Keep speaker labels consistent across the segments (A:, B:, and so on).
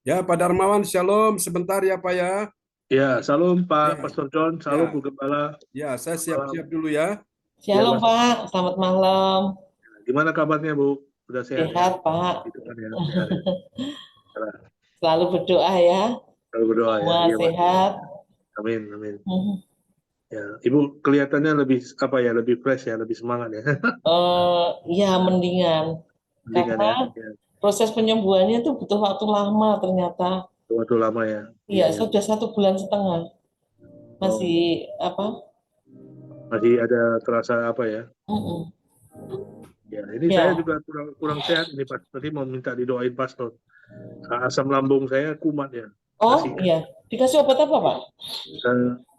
A: Ya, Pak Darmawan, shalom. Sebentar ya, Pak ya.
B: Ya, salam Pak
A: Ya,
B: Pastor John, salam
A: ya,
B: Bu Gembala.
A: ya. Saya
B: Selamat malam.
A: siap-siap dulu ya.
B: Ya,
C: Shalom
B: Mas.
C: Pak, selamat malam.
B: Gimana kabarnya Bu? Sudah sehat ya?
C: Sehat Pak.
B: Itu kan ya, sehat ya. Nah,
C: Selalu berdoa ya.
B: Selalu berdoa ya.
C: Semua
B: Iya, Mas.
C: sehat.
B: Amin, amin.
C: Mhm.
B: Ya, Ibu kelihatannya lebih apa ya, lebih fresh ya, lebih semangat ya.
C: Ya mendingan.
B: Mendingan
C: Karena
B: ya. Ya.
C: proses penyembuhannya itu butuh waktu lama ternyata.
B: Waktu lama ya.
C: Iya,
B: Iya, ya.
C: sudah 1,5 bulan. Masih apa?
B: Masih ada terasa apa ya?
C: Mm-mm.
B: Ya, ini saya
C: Ya.
B: juga kurang sehat ini Pak. Tadi mau minta didoain Pastor. Asam lambung saya kumat ya.
C: Oh
B: Kasih
C: iya. Dikasih obat apa Pak?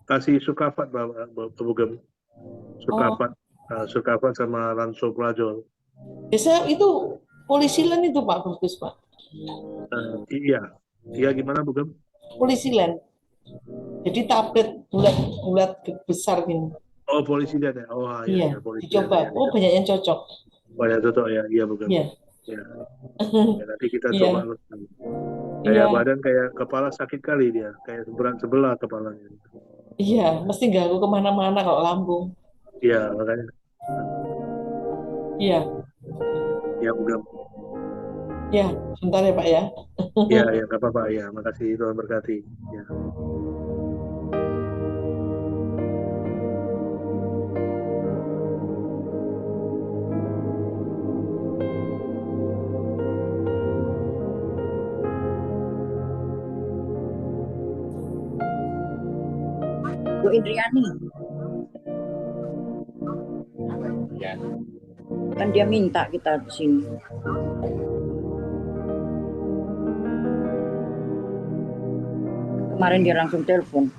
B: kasih sukafat Bapak.
C: Oh,
B: Sukafat sama Lansoprazol.
C: biasa itu polisilen itu Pak, bagus Pak.
B: Iya, iya gimana Bu Gem?
C: Polisilen. Jadi tablet bulat-bulat besar gini.
B: Oh polisi dia ya. Oh iya
C: Iya,
B: iya polisi dia
C: dicoba.
B: ya.
C: Oh, banyak yang cocok.
B: Banyak cocok ya, iya Bu Gem.
C: Iya.
B: Ya, ya nanti kita coba.
C: Iya,
B: Kayak
C: iya,
B: badan kayak kepala sakit kali dia, kayak berat sebelah kepalanya.
C: iya. Mesti ganggu kemana-mana kalau lambung.
B: Iya makanya.
C: Iya,
B: Ya Bu Gem.
C: iya. Sebentar ya Pak ya.
B: Iya ya nggak apa-apa ya. Makasih Tuhan berkati. Ya.
D: Bu Indriani.
E: Ya.
D: Kan dia minta kita di sini. Kemarin dia langsung telepon.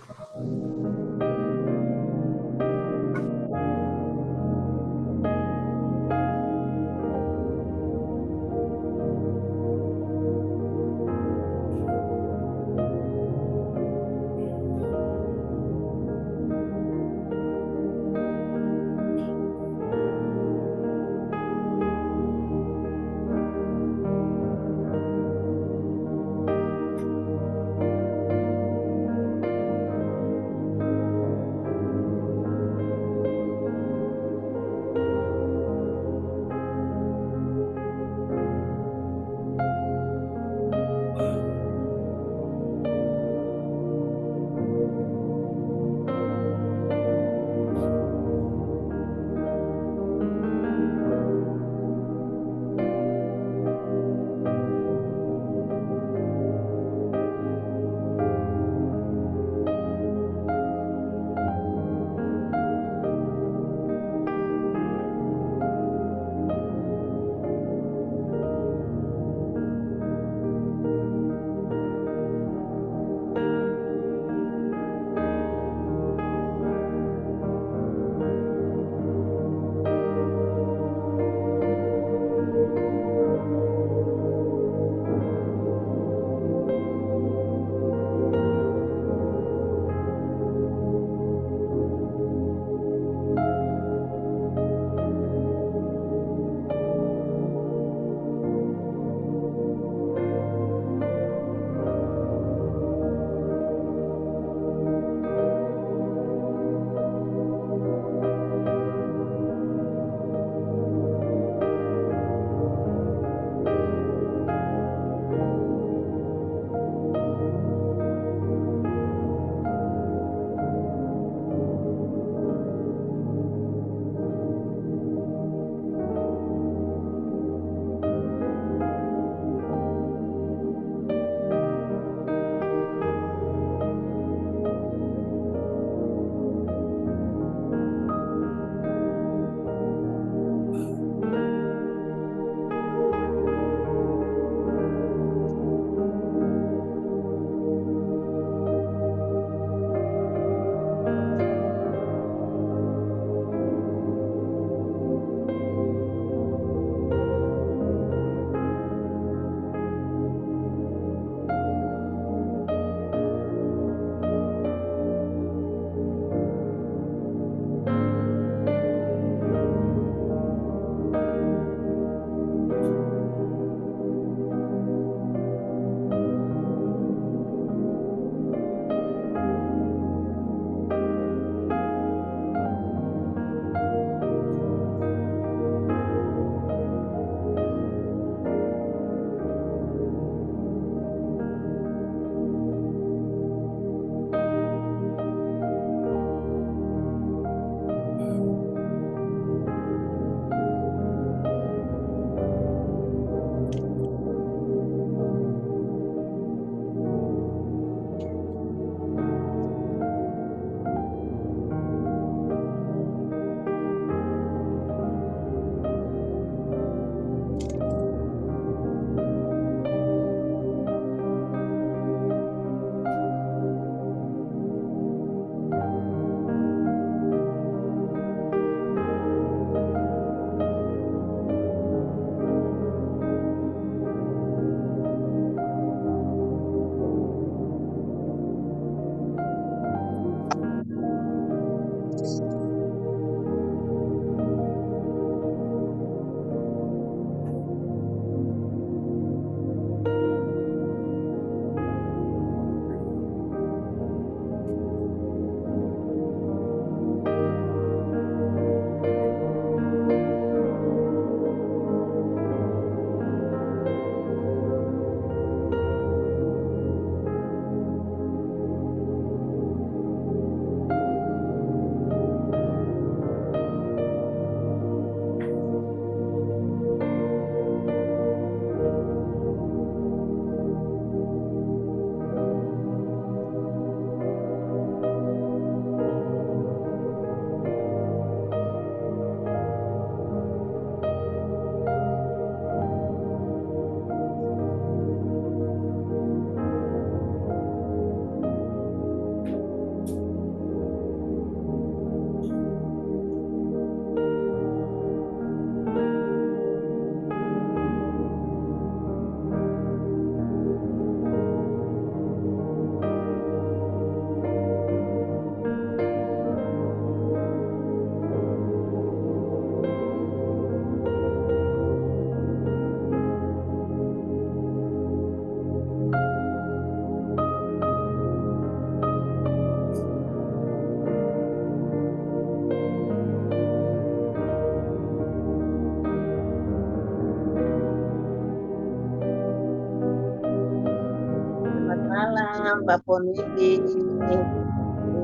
C: Pak Ponidi,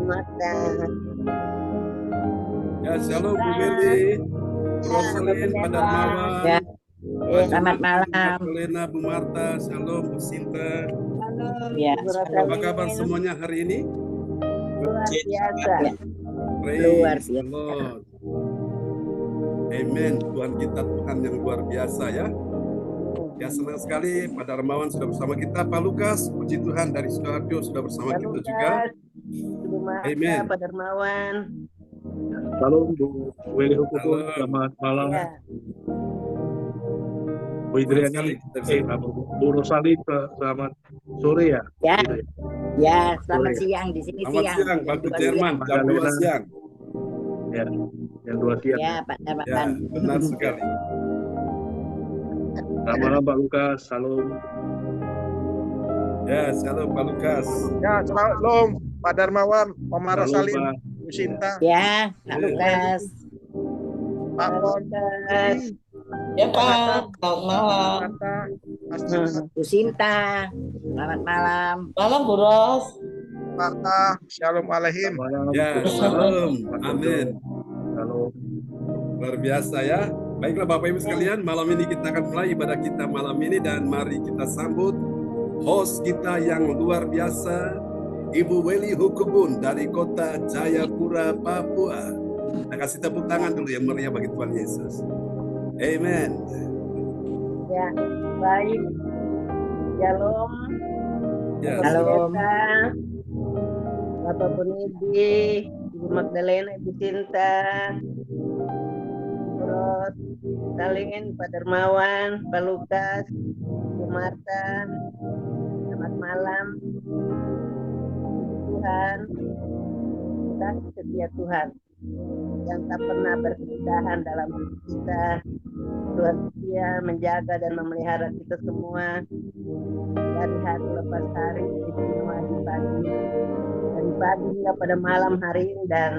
C: Mata.
A: Ya, shalom Bu Meli, Bu Rosalin, Pak Darmawan,
D: Ya,
A: Pak
D: selamat
A: Jonathan, Pak
D: malam.
A: Helena, Bu Marta, shalom Bu Sinta.
D: Ya,
C: Bu
D: shalom.
A: Apa kabar semuanya hari ini?
C: Luar biasa.
D: Ya,
A: Praise
D: luar
A: the
D: biasa.
A: Lord. Amen. Tuhan kita Tuhan yang luar biasa ya. Ya, senang sekali Pak Darmawan sudah bersama kita. Pak Lukas, puji Tuhan dari Sidoarjo sudah bersama
C: Pak
A: kita juga.
C: Lukas, Bu Marta,
A: Amen.
C: Pak Darmawan.
B: Salam Bu Weli Hukubun,
A: Halo.
B: selamat malam.
C: Ya,
B: Bu Indriani, Bu Rosalin, selamat sore ya.
D: Ya,
B: Gitu ya.
D: ya, selamat
B: Sore.
D: siang di sini
A: Selamat siang,
D: Jam
A: Pak
D: 2
A: Jerman,
D: siang.
A: jam 2 siang.
B: Ya, yang 2 siang.
D: Ya, Pak
A: Ya,
D: Darmawan.
A: benar sekali.
B: Selamat malam Pak Lukas, salam.
A: Ya, shalom Pak Lukas.
F: Ya, shalom Pak Darmawan, Mama
B: Salam
F: Rosalin,
B: Pak.
F: Bu Sinta,
D: Ya, Pak Lukas.
F: Pak Pon,
C: Lukas. Ya Pak, selamat malam.
F: Mata, Mas Dimas,
D: Bu Sinta, selamat malam.
C: Malam Bu Ros.
F: Mata, Shalom Aleihim.
B: Selamat malam.
A: Ya,
B: Bu Rosalin,
A: shalom.
B: Pak
A: Amin.
B: Salam.
A: Luar biasa ya. Baiklah Bapak Ibu sekalian, malam ini kita akan mulai ibadah kita malam ini dan mari kita sambut host kita yang luar biasa, Ibu Weli Hukubun dari kota Jayapura, Papua. Kita kasih tepuk tangan dulu yang meriah bagi Tuhan Yesus. Amen.
C: Ya, baik. Shalom.
A: Ya,
D: Shalom.
C: Bapak Ponidi, Ibu Magdalena, Ibu Cinta, Ros, Salin, Pak Darmawan, Pak Lukas, Bu Marta. Selamat malam. Tuhan, kasih setia Tuhan yang tak pernah berkesudahan dalam hidup kita. Tuhan setia menjaga dan memelihara kita semua dari hari lepas hari, istimewa di pagi, dari pagi hingga pada malam hari ini, dan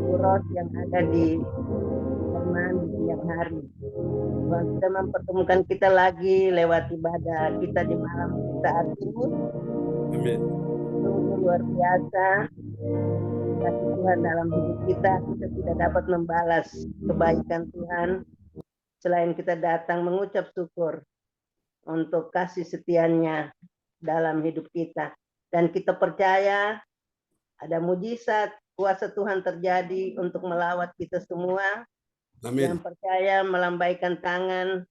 C: uros yang ada di Jerman di siang hari. Tuhan sudah mempertemukan kita lagi lewat ibadah kita di malam saat ini.
A: amin.
C: Sungguh luar biasa kasih Tuhan dalam hidup kita. Kita tidak dapat membalas kebaikan Tuhan selain kita datang mengucap syukur untuk kasih setianya dalam hidup kita. Dan kita percaya ada mujizat kuasa Tuhan terjadi untuk melawat kita semua.
A: Amin.
C: Yang percaya melambaikan tangan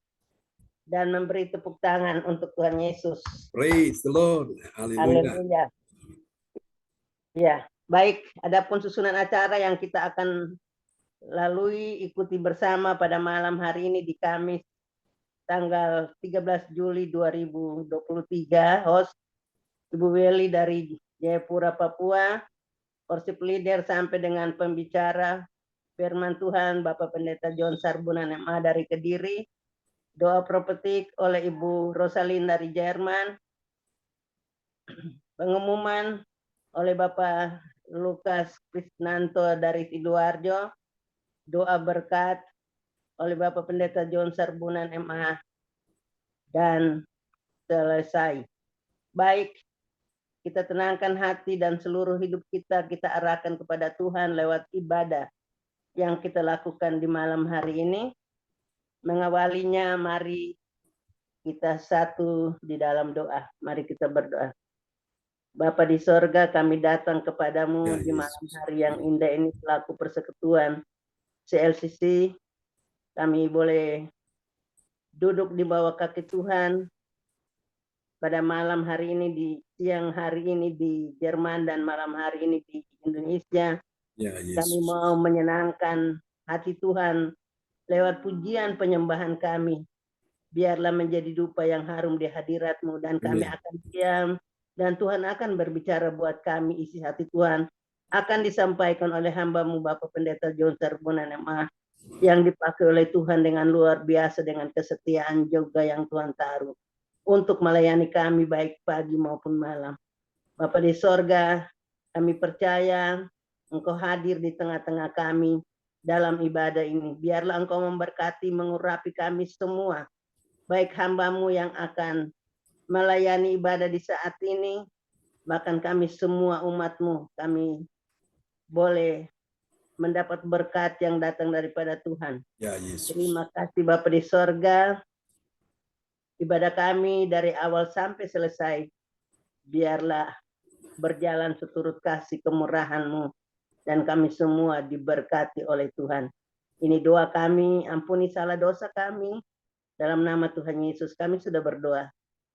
C: dan memberi tepuk tangan untuk Tuhan Yesus.
A: Praise the Lord. Haleluya.
C: Haleluya. Ya, baik. Adapun susunan acara yang kita akan lalui ikuti bersama pada malam hari ini di Kamis tanggal 13 Juli 2023. Host Ibu Weli dari Jayapura, Papua. Worship leader sampai dengan pembicara firman Tuhan Bapak Pendeta John Sarbunan MA dari Kediri. Doa profetik oleh Ibu Rosalin dari Jerman. Pengumuman oleh Bapak Lukas Krisnanto dari Sidoarjo. Doa berkat oleh Bapak Pendeta John Sarbunan MA. Dan selesai. Baik, kita tenangkan hati dan seluruh hidup kita arahkan kepada Tuhan lewat ibadah yang kita lakukan di malam hari ini. Mengawalinya, mari kita satu di dalam doa. Mari kita berdoa. Bapa di sorga, kami datang kepadamu
A: Ya,
C: di malam
A: Yesus.
C: hari yang indah ini selaku persekutuan CLCC. Kami boleh duduk di bawah kaki Tuhan pada malam hari ini, di siang hari ini di Jerman, dan malam hari ini di Indonesia.
A: Ya,
C: Kami
A: Yesus.
C: mau menyenangkan hati Tuhan lewat pujian penyembahan kami. Biarlah menjadi dupa yang harum di hadirat-Mu, dan kami
A: Amin.
C: akan diam, dan Tuhan akan berbicara buat kami. Isi hati Tuhan akan disampaikan oleh hamba-Mu Bapak Pendeta John Sarbunan MA, yang dipakai oleh Tuhan dengan luar biasa, dengan kesetiaan juga yang Tuhan taruh untuk melayani kami baik pagi maupun malam. Bapa di sorga, kami percaya Engkau hadir di tengah-tengah kami dalam ibadah ini. Biarlah Engkau memberkati, mengurapi kami semua, baik hamba-Mu yang akan melayani ibadah di saat ini. Bahkan kami semua umat-Mu, kami boleh mendapat berkat yang datang daripada Tuhan.
A: Ya Yesus.
C: Terima kasih Bapa di sorga. Ibadah kami dari awal sampai selesai, biarlah berjalan seturut kasih kemurahan-Mu. Dan kami semua diberkati oleh Tuhan. Ini doa kami, ampuni salah dosa kami. Dalam nama Tuhan Yesus kami sudah berdoa.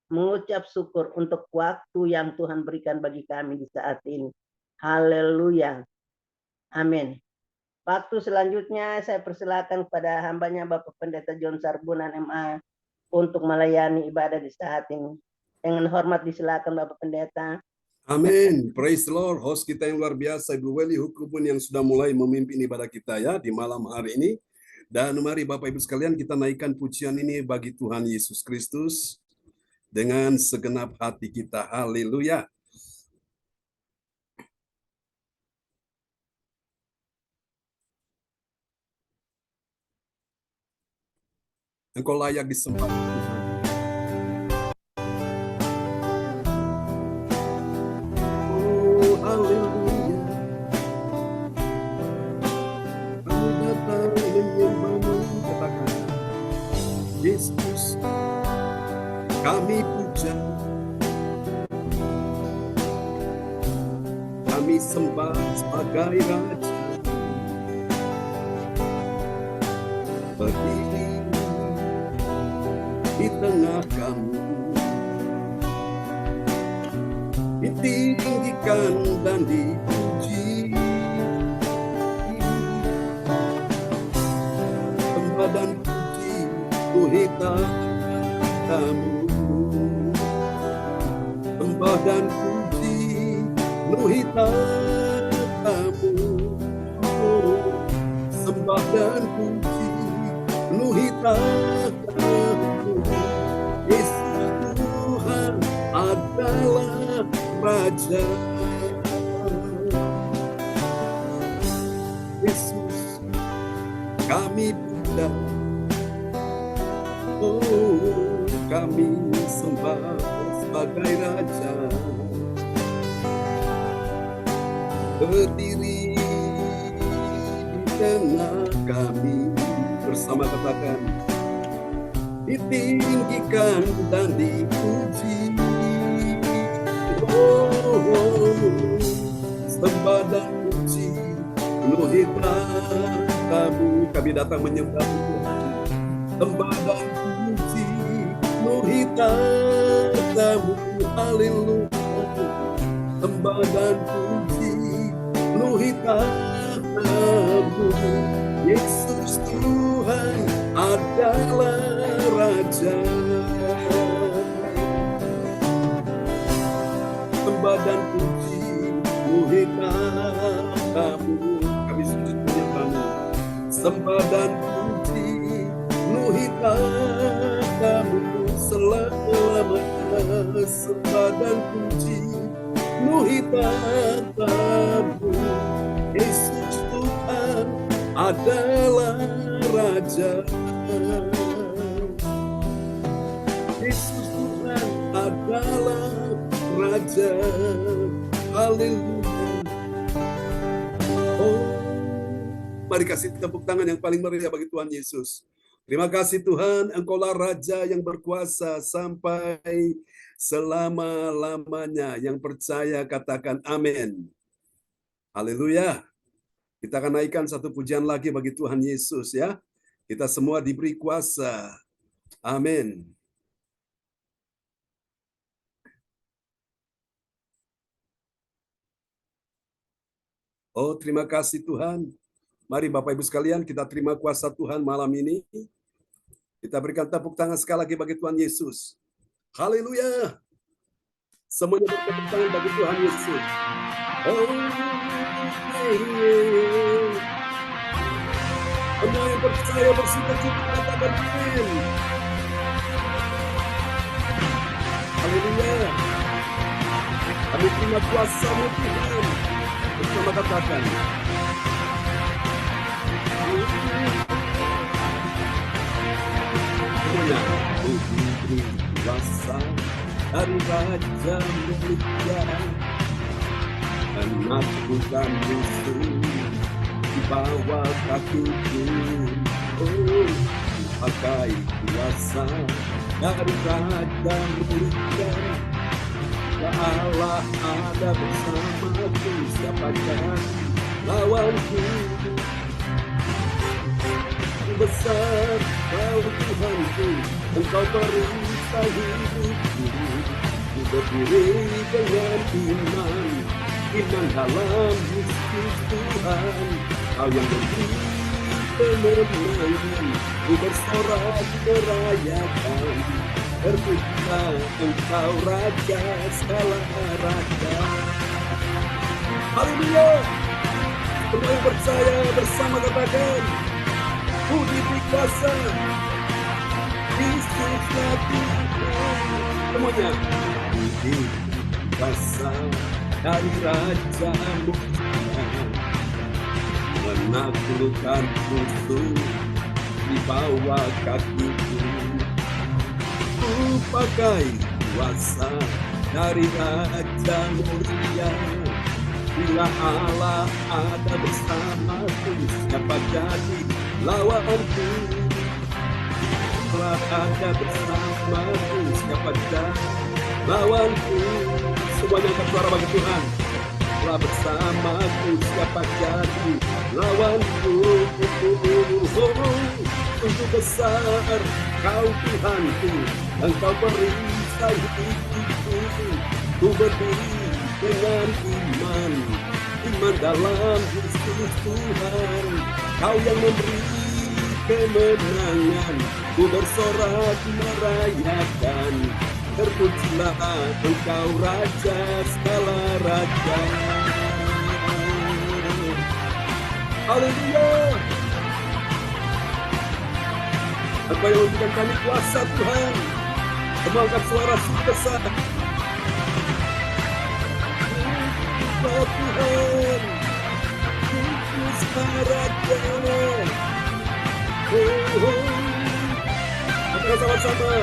C: Mengucap syukur untuk waktu yang Tuhan berikan bagi kami di saat ini. Haleluya. Amin. Waktu selanjutnya saya persilakan kepada hambanya Bapak Pendeta John Sarbunan MA untuk melayani ibadah di saat ini. Dengan hormat disilakan Bapak Pendeta.
A: Amin. Praise the Lord. Host kita yang luar biasa, Ibu Welly Hukubun yang sudah mulai memimpin ibadah kita ya di malam hari ini. Dan mari Bapak Ibu sekalian kita naikkan pujian ini bagi Tuhan Yesus Kristus dengan segenap hati kita. Haleluya. Engkau layak disembah Tuhan. Oh, haleluya. Kami datang menyembah-Mu, katakan, Yesus, kami puja, kami sembah sebagai Raja, berdiri di tengah kami, ditinggikan dan dipuji, sembah dan puji Tuhan kamu, sembah dan puji Nuhita kamu, sembah dan puji Nuhita kamu. Yesus Tuhan adalah Raja. Yesus kami puja, oh kami sembah sebagai Raja, berdiri di tengah kami, bersama katakan, ditinggikan dan dipuji, oh sembah dan puji Nuhita kamu. Kami datang menyembah Tuhan, sembah dan puji Nuhita kamu. Haleluya. Sembah dan puji Nuhita kamu. Yesus Tuhan adalah Raja. Sembah dan puji Nuhita kamu. Kami sujud menyembah-Mu. Sembah dan puji Nuhita kamu selama-lamanya. Sembah dan puji Nuhita kamu. Yesus Tuhan adalah Raja. Yesus Tuhan adalah Raja. Haleluya. Oh, mari kasih tepuk tangan yang paling meriah bagi Tuhan Yesus. Terima kasih Tuhan, Engkaulah Raja yang berkuasa sampai selama-lamanya. Yang percaya katakan amin. Haleluya. Kita akan naikkan satu pujian lagi bagi Tuhan Yesus ya. Kita semua diberi kuasa. Amin. Oh, terima kasih Tuhan. Mari Bapak Ibu sekalian, kita terima kuasa Tuhan malam ini. Kita berikan tepuk tangan sekali lagi bagi Tuhan Yesus. Haleluya. Semuanya bertepuk tangan bagi Tuhan Yesus. Oh, semua yang percaya bersuka-cita katakan amin. Haleluya. Kami terima kuasa-Mu Tuhan. Bersama katakan. Semuanya. Diberi kuasa dari Raja mulia, menaklukkan musuh di bawah kakiku. Oh, pakai kuasa dari Raja mulia, ya Allah ada bersamaku, siapakah lawanku? Besar Kau Tuhanku, Engkau perisai hidupku. Ku berdiri dengan iman dalam Yesus Tuhan. Kau yang memberi kemenangan, ku bersorak merayakan. Terpujilah Engkau Raja segala raja. Haleluya. Semua yang percaya bersama katakan, ku diberi kuasa, Kristuslah Tuhan. Semuanya, ku diberi kuasa dari Raja mulia, menaklukkan musuh di bawah kakiku. Ku pakai kuasa dari Raja mulia. Bila Allah ada bersamaku, siapa jadi lawanku? Bila ada bersamaku, siapa jadi lawanku? Semuanya angkat suara bagi Tuhan. Bila bersamaku, siapa jadi lawanku? Sungguh besar Kau Tuhanku, Engkau perisai hidupku. Ku berdiri dengan iman dalam Yesus Tuhan. Kau yang memberi kemenangan, ku bersorak merayakan. Terpujilah Engkau Raja segala raja. Haleluya. Engkau yang memberikan kami kuasa Tuhan. Semua angkat suara besar. Tuhan, Kristus Raja. Kita sama-sama.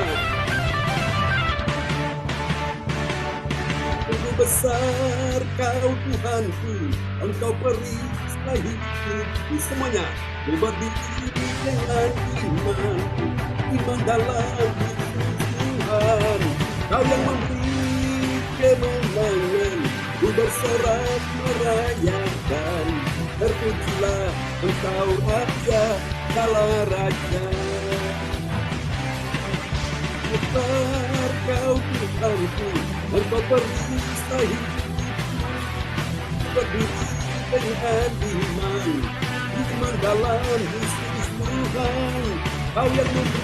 A: Sungguh besar Kau Tuhanku, Engkau perisai hidupku. Semuanya, ku berdiri dengan iman dalam Yesus Tuhan. Kau yang memberi kemenangan, ku bersorak merayakan. Terpujilah Engkau Raja segala raja. Besar Kau Tuhanku, Engkau perisai hidupku. Berdiri dengan iman dalam Yesus Tuhan. Kau yang memberi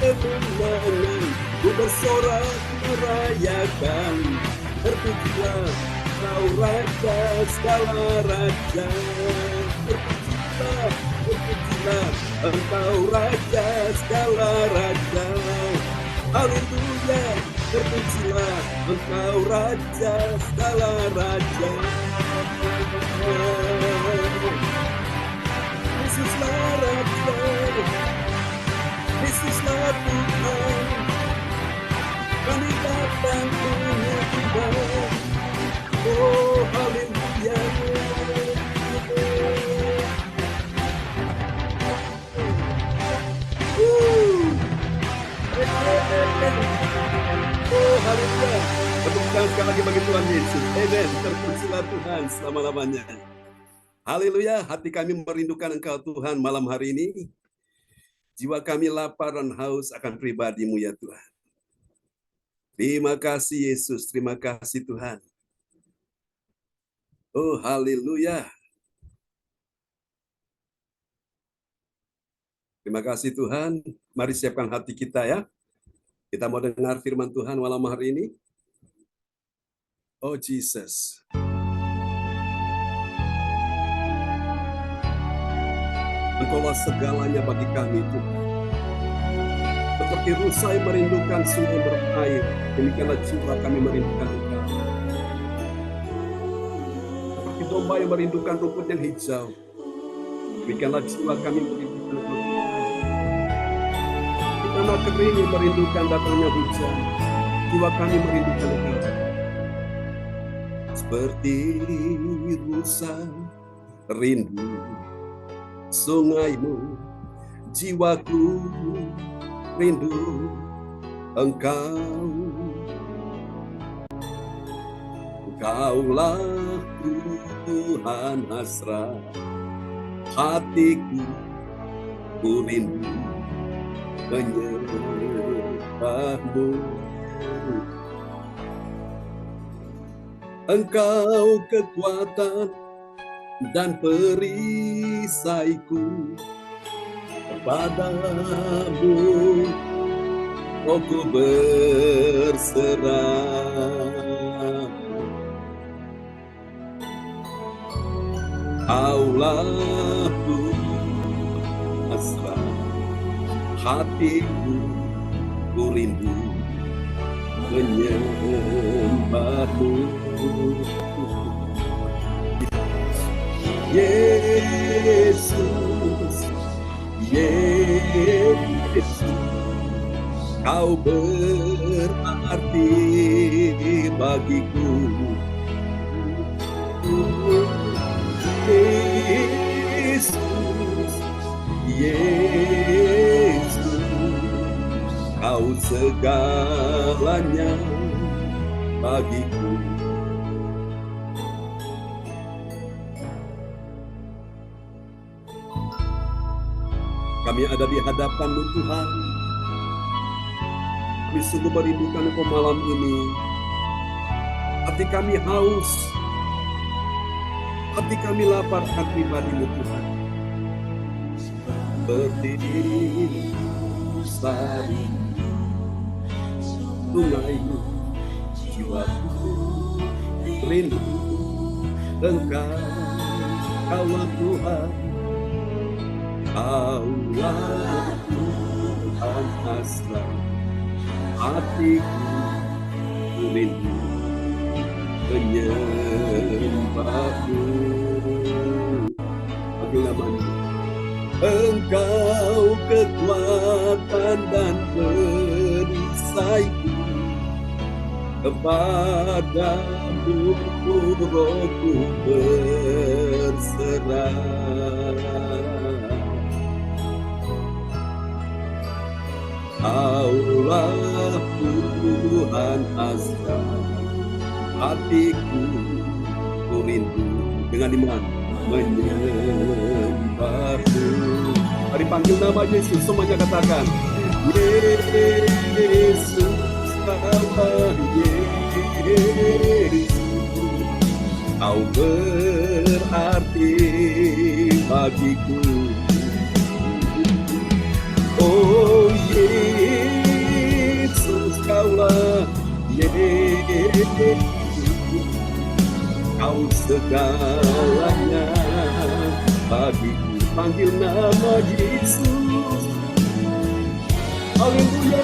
A: kemenangan, ku bersorak merayakan. Terpujilah Kau Raja segala raja. Terpujilah Engkau Raja segala raja. Haleluya. Terpujilah Engkau Raja segala raja. Yesuslah Raja, Yesuslah Tuhan. Kami datang menyembah. Oh, haleluya. Oh, haleluya. Tepuk tangan sekali lagi bagi Tuhan Yesus. Amen. Terpujilah Tuhan selama-lamanya. Haleluya. Hati kami merindukan Engkau Tuhan malam hari ini. Jiwa kami lapar dan haus akan pribadi-Mu ya Tuhan. Terima kasih Yesus, terima kasih Tuhan. Oh, haleluya. Terima kasih Tuhan. Mari siapkan hati kita ya. Kita mau dengar firman Tuhan malam hari ini. Oh Jesus. Engkaulah segalanya bagi kami Tuhan. Seperti rusa yang merindukan sungai berair, demikianlah jiwa kami merindukan Engkau. Seperti domba yang merindukan rumput yang hijau, demikianlah jiwa kami merindukan Engkau. Di tanah kering yang merindukan datangnya hujan, Jiwa kami merindukan Engkau. Seperti rusa rindu sungaimu, jiwaku rindu Engkau. Engkaulah Tuhan hasrat hatiku, ku rindu menyembahmu. Engkau kekuatan dan perisaiku, kepadamu aku berserah. Kaulah hasrat hatiku, ku rindu menyembahmu. Yesus, Yesus, Kau berarti bagiku. Yesus, Yesus, Kau segalanya bagiku. Kami ada di hadapan-Mu Tuhan. Kami sungguh merindukan Engkau malam ini. Hati kami haus, hati kami lapar akan pribadi-Mu Tuhan. Seperti sari sungaimu, jiwaku rindu Engkau. Kaulah Tuhan, Kaulah Tuhan hasrat hatiku, ku rindu menyembahmu. Panggil namanya. Engkau kekuatan dan perisaiku, kepadamu rohku berserah. Kaulah Tuhan hasrat hatiku, ku rindu dengan iman menyembahmu. Mari panggil nama Yesus, semuanya katakan Yesus, Kaulah Yesus, Kau berarti bagiku. Oh Yesus, Kaulah Yesus, Kau segalanya bagiku. Panggil nama Yesus. Haleluya.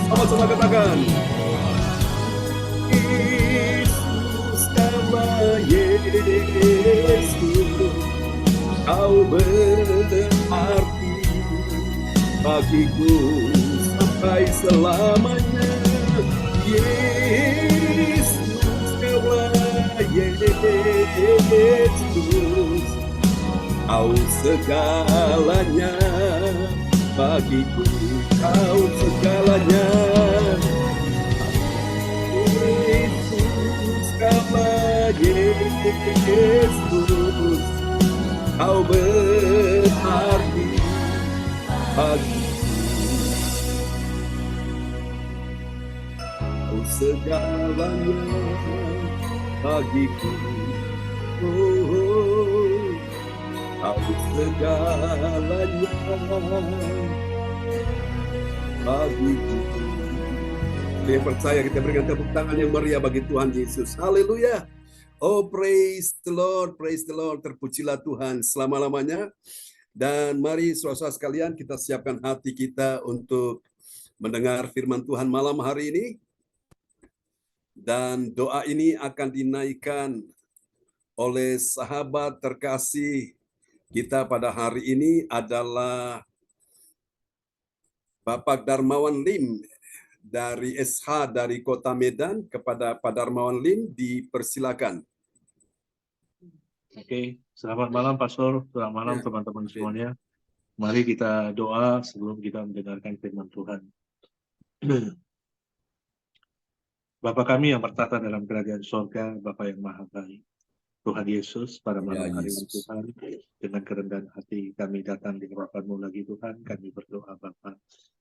A: Sama-sama katakan Yesus, Kaulah Yesus, Kau berarti bagiku sampai selamanya. Yesus, Kaulah Yesus, Kau segalanya bagiku. Kau segalanya. Yesus, Kaulah Yesus, Kau berarti bagiku. Kau segalanya bagiku. Oh, Kau segalanya bagiku. Yang percaya, kita berikan tepuk tangan yang meriah bagi Tuhan Yesus. Haleluya. Oh, praise the Lord, praise the Lord. Terpujilah Tuhan selama-lamanya. Dan mari saudara-saudara sekalian, kita siapkan hati kita untuk mendengar firman Tuhan malam hari ini. Dan doa ini akan dinaikkan oleh sahabat terkasih kita pada hari ini adalah Bapak Darmawan Lim dari SH dari Kota Medan kepada Pak Darmawan Lim, dipersilakan.
B: Oke, selamat malam Pastor, selamat malam
A: Ya,
B: teman-teman
A: amin.
B: semuanya. Mari kita doa sebelum kita mendengarkan firman Tuhan. Bapa kami yang bertata dalam kerajaan sorga, Bapa yang maha baik. Tuhan Yesus, pada
A: Ya,
B: malam hari ini
A: Yesus.
B: Tuhan, dengan kerendahan hati kami datang di hadapan-Mu lagi Tuhan, kami berdoa Bapa.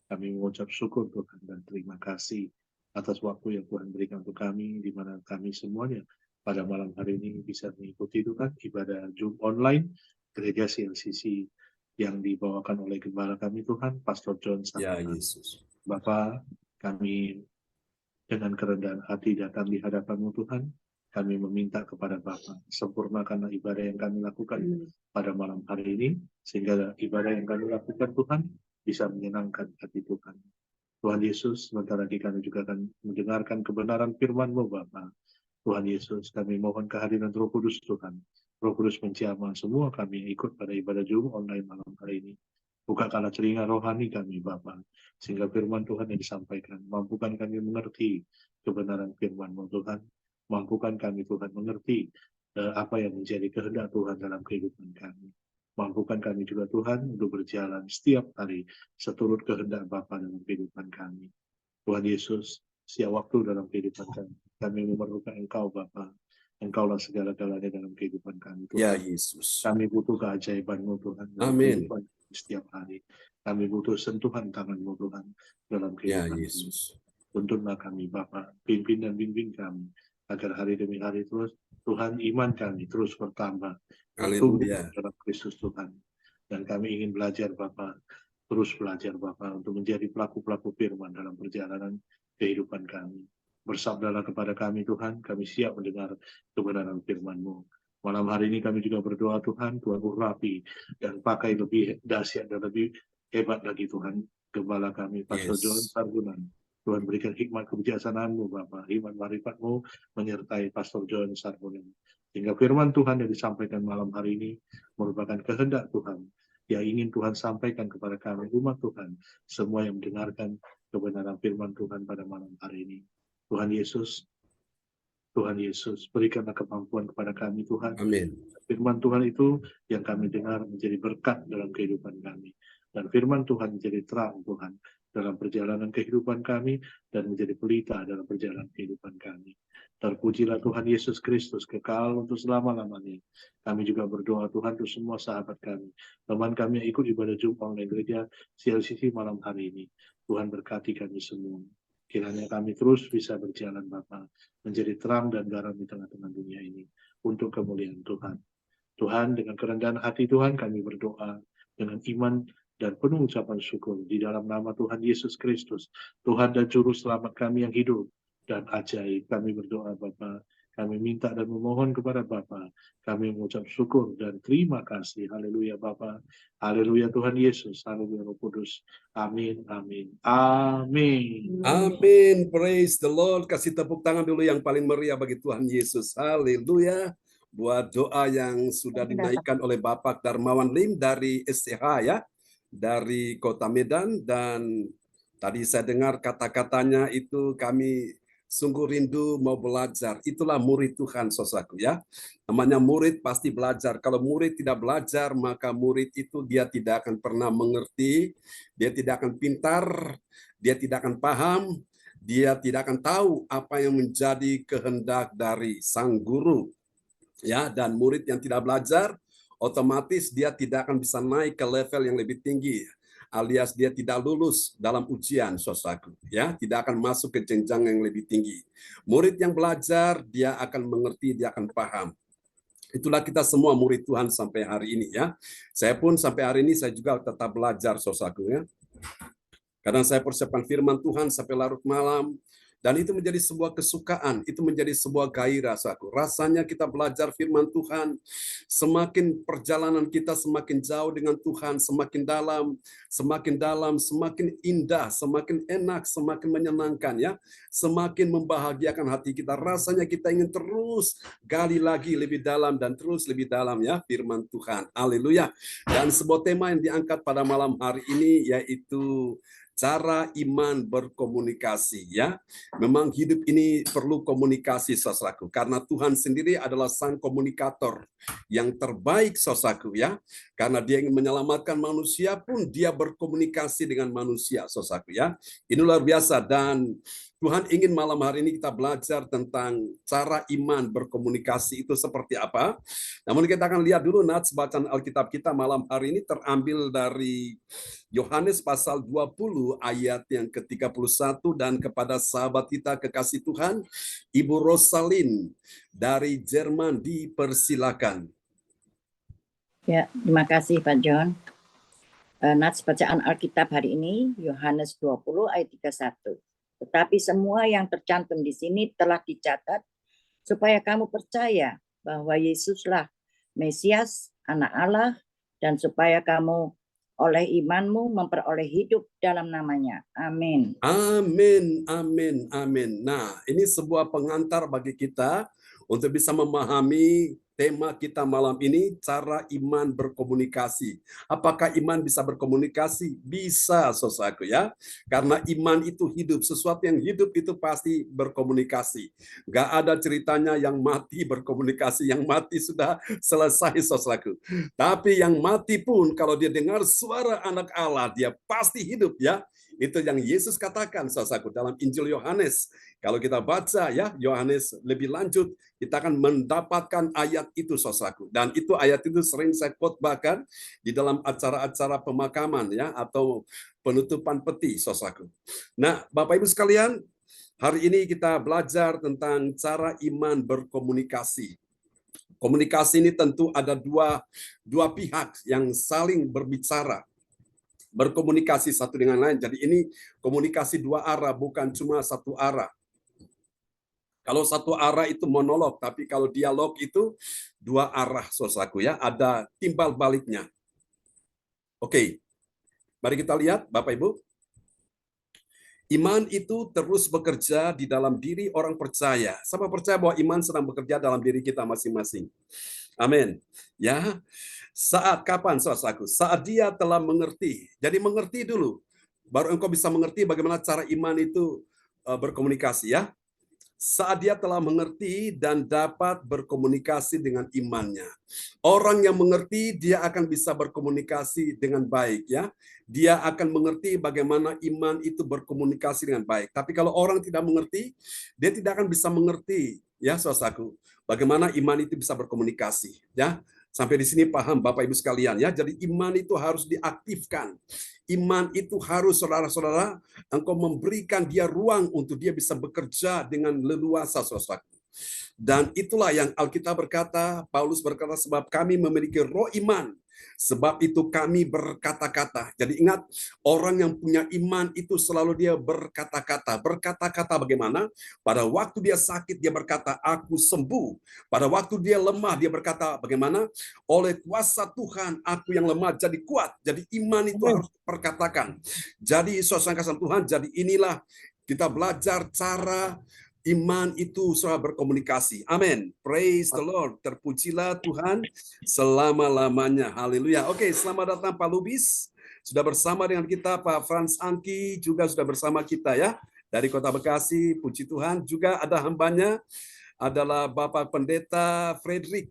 B: Kami mengucap syukur Tuhan dan terima kasih atas waktu yang Tuhan berikan untuk kami, di mana kami semuanya pada malam hari ini bisa mengikuti Tuhan ibadah Zoom online Gereja CLCC yang dibawakan oleh Gembala kami Tuhan, Pastor John
A: Ya,
B: Sarbunan.
A: Yesus.
B: Bapa, kami dengan kerendahan hati datang di hadapan-Mu Tuhan, kami meminta kepada Bapa, sempurnakanlah ibadah yang kami lakukan pada malam hari ini, sehingga ibadah yang kami lakukan Tuhan bisa menyenangkan hati Tuhan. Tuhan Yesus, sebentar lagi kami juga akan mendengarkan kebenaran firman-Mu Bapa. Tuhan Yesus, kami mohon kehadiran Roh Kudus Tuhan. Roh Kudus menjamah semua kami yang ikut pada ibadah Zoom online malam hari ini. Bukakanlah telinga rohani kami Bapa, sehingga firman Tuhan yang disampaikan, mampukan kami mengerti kebenaran firman-Mu Tuhan. Mampukan kami Tuhan mengerti apa yang menjadi kehendak Tuhan dalam kehidupan kami. Mampukan kami juga Tuhan untuk berjalan setiap hari seturut kehendak Bapa dalam kehidupan kami. Tuhan Yesus, setiap waktu dalam kehidupan kami memerlukan Engkau Bapa. Engkaulah segala-galanya dalam kehidupan kami Tuhan.
A: Ya, Yesus.
B: Kami butuh keajaiban-Mu Tuhan dalam
A: Amin.
B: kehidupan setiap hari. Kami butuh sentuhan tangan-Mu Tuhan dalam
A: Ya,
B: kehidupan kami.
A: Yesus.
B: Tuntunlah kami Bapa, pimpin dan bimbing kami, agar hari demi hari terus Tuhan iman kami terus bertambah, bertumbuh
A: Haleluya.
B: dalam Kristus Tuhan. Dan kami ingin belajar Bapa, terus belajar Bapa untuk menjadi pelaku-pelaku firman dalam perjalanan kehidupan kami. Bersabdalah kepada kami Tuhan, kami siap mendengar kebenaran firman-Mu. Malam hari ini kami juga berdoa Tuhan, Tuhan urapi dan pakai lebih dahsyat dan lebih hebat lagi Tuhan, Gembala kami, Pastor
A: Yes.
B: John Sarbunan. Tuhan berikan hikmat kebijaksanaan-Mu Bapa, hikmat marifat-Mu menyertai Pastor John Sarbunan. Sehingga firman Tuhan yang disampaikan malam hari ini merupakan kehendak Tuhan yang ingin Tuhan sampaikan kepada kami umat Tuhan, semua yang mendengarkan kebenaran firman Tuhan pada malam hari ini. Tuhan Yesus, berikanlah kemampuan kepada kami Tuhan.
A: Amin.
B: Firman Tuhan itu yang kami dengar menjadi berkat dalam kehidupan kami. Dan firman Tuhan menjadi terang Tuhan dalam perjalanan kehidupan kami dan menjadi pelita dalam perjalanan kehidupan kami. Terpujilah Tuhan Yesus Kristus kekal untuk selama-lamanya. Kami juga berdoa Tuhan untuk semua sahabat kami, teman kami yang ikut ibadah Zoom online Gereja CLCC malam hari ini. Tuhan berkati kami semua. Kiranya kami terus bisa berjalan Bapa, menjadi terang dan garam di tengah-tengah dunia ini untuk kemuliaan Tuhan. Tuhan, dengan kerendahan hati Tuhan kami berdoa dengan iman dan penuh ucapan syukur di dalam nama Tuhan Yesus Kristus, Tuhan dan Juru Selamat kami yang hidup dan ajaib. Kami berdoa Bapa, kami minta dan memohon kepada Bapa, kami mengucap syukur dan terima kasih. Haleluya Bapa, haleluya Tuhan Yesus, haleluya Roh Kudus. Amin, amin, amin.
A: Amin. Praise the Lord. Kasih tepuk tangan dulu yang paling meriah bagi Tuhan Yesus. Haleluya. Buat doa yang sudah dinaikkan oleh Bapak Darmawan Lim dari SCH ya, dari Kota Medan. Dan tadi saya dengar kata-katanya itu, kami sungguh rindu mau belajar. Itulah murid Tuhan, saudaraku ya. Namanya murid pasti belajar. Kalau murid tidak belajar, maka murid itu dia tidak akan pernah mengerti, dia tidak akan pintar, dia tidak akan paham, dia tidak akan tahu apa yang menjadi kehendak dari sang guru. Ya, dan murid yang tidak belajar, otomatis dia tidak akan bisa naik ke level yang lebih tinggi, alias dia tidak lulus dalam ujian, saudaraku. Ya, tidak akan masuk ke jenjang yang lebih tinggi. Murid yang belajar, dia akan mengerti, dia akan paham. Itulah kita semua murid Tuhan sampai hari ini ya. Saya pun sampai hari ini saya juga tetap belajar, saudaraku ya. Kadang saya persiapkan firman Tuhan sampai larut malam. Dan itu menjadi sebuah kesukaan, itu menjadi sebuah gairah, saudaraku. Rasanya kita belajar firman Tuhan, semakin perjalanan kita semakin jauh dengan Tuhan, semakin dalam, semakin indah, semakin enak, semakin menyenangkan ya, semakin membahagiakan hati kita. Rasanya kita ingin terus gali lagi lebih dalam dan terus lebih dalam ya firman Tuhan. Haleluya. Dan sebuah tema yang diangkat pada malam hari ini yaitu cara iman berkomunikasi, ya. Memang hidup ini perlu komunikasi, saudaraku, karena Tuhan sendiri adalah sang komunikator yang terbaik, saudaraku, ya. Karena dia ingin menyelamatkan manusia pun dia berkomunikasi dengan manusia, saudaraku, ya. Ini luar biasa, dan Tuhan ingin malam hari ini kita belajar tentang cara iman berkomunikasi itu seperti apa. Namun kita akan lihat dulu nats bacaan Alkitab kita malam hari ini terambil dari Yohanes pasal 20 ayat yang ke-31, dan kepada sahabat kita kekasih Tuhan, Ibu Rosalin dari Jerman, dipersilakan.
D: Ya, terima kasih Pak John. Nats bacaan Alkitab hari ini Yohanes 20 ayat 31. Tetapi semua yang tercantum di sini telah dicatat supaya kamu percaya bahwa Yesuslah Mesias, Anak Allah, dan supaya kamu oleh imanmu memperoleh hidup dalam namanya. Amin.
A: Amin, amin, amin. Nah, ini sebuah pengantar bagi kita untuk bisa memahami tema kita malam ini, cara iman berkomunikasi. Apakah iman bisa berkomunikasi? Bisa, saudaraku, ya. Karena iman itu hidup. Sesuatu yang hidup itu pasti berkomunikasi. Gak ada ceritanya yang mati berkomunikasi. Yang mati sudah selesai, saudaraku. Tapi yang mati pun kalau dia dengar suara anak Allah, dia pasti hidup, ya. Itu yang Yesus katakan, saudaraku, dalam Injil Yohanes. Kalau kita baca, ya, Yohanes lebih lanjut, kita akan mendapatkan ayat itu, saudaraku. Dan itu ayat itu sering saya khotbahkan di dalam acara-acara pemakaman, ya, atau penutupan peti, saudaraku. Nah, Bapak Ibu sekalian, hari ini kita belajar tentang cara iman berkomunikasi. Komunikasi ini tentu ada dua pihak yang saling berbicara, berkomunikasi satu dengan lain. Jadi ini komunikasi dua arah, bukan cuma satu arah. Kalau satu arah itu monolog, tapi kalau dialog itu dua arah, saudaraku, ya, ada timbal baliknya. Oke, mari kita lihat, Bapak Ibu. Iman itu terus bekerja di dalam diri orang percaya. Siapa percaya bahwa iman sedang bekerja dalam diri kita masing-masing? Amin. Ya, saat kapan, saudaraku? Saat dia telah mengerti. Jadi mengerti dulu, baru engkau bisa mengerti bagaimana cara iman itu berkomunikasi, ya. Saat dia telah mengerti dan dapat berkomunikasi dengan imannya. Orang yang mengerti, dia akan bisa berkomunikasi dengan baik, ya. Dia akan mengerti bagaimana iman itu berkomunikasi dengan baik. Tapi kalau orang tidak mengerti, dia tidak akan bisa mengerti, ya, saudaraku, bagaimana iman itu bisa berkomunikasi, ya. Sampai di sini paham, Bapak Ibu sekalian, ya. Jadi iman itu harus diaktifkan. Iman itu harus, saudara-saudara, engkau memberikan dia ruang untuk dia bisa bekerja dengan leluasa, saudara. Dan itulah yang Alkitab berkata, Paulus berkata, sebab kami memiliki roh iman, sebab itu kami berkata-kata. Jadi ingat, orang yang punya iman itu selalu dia berkata-kata. Berkata-kata bagaimana? Pada waktu dia sakit, dia berkata, aku sembuh. Pada waktu dia lemah, dia berkata, bagaimana? Oleh kuasa Tuhan, aku yang lemah jadi kuat. Jadi iman itu harus perkatakan. Jadi saudara kasih Tuhan, jadi inilah kita belajar cara iman itu selalu berkomunikasi. Amin. Praise the Lord. Terpujilah Tuhan selama-lamanya. Haleluya. Oke, selamat datang Pak Lubis. Sudah bersama dengan kita Pak Frans Angki juga sudah bersama kita, ya. Dari Kota Bekasi, puji Tuhan. Juga ada hambanya adalah Bapak Pendeta Frederick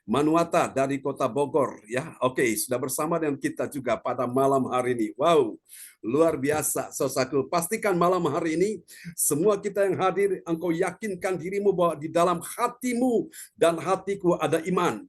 A: Manuata dari Kota Bogor, ya. Oke, sudah bersama dengan kita juga pada malam hari ini. Wow, luar biasa, saudaraku. Pastikan malam hari ini semua kita yang hadir, engkau yakinkan dirimu bahwa di dalam hatimu dan hatiku ada iman.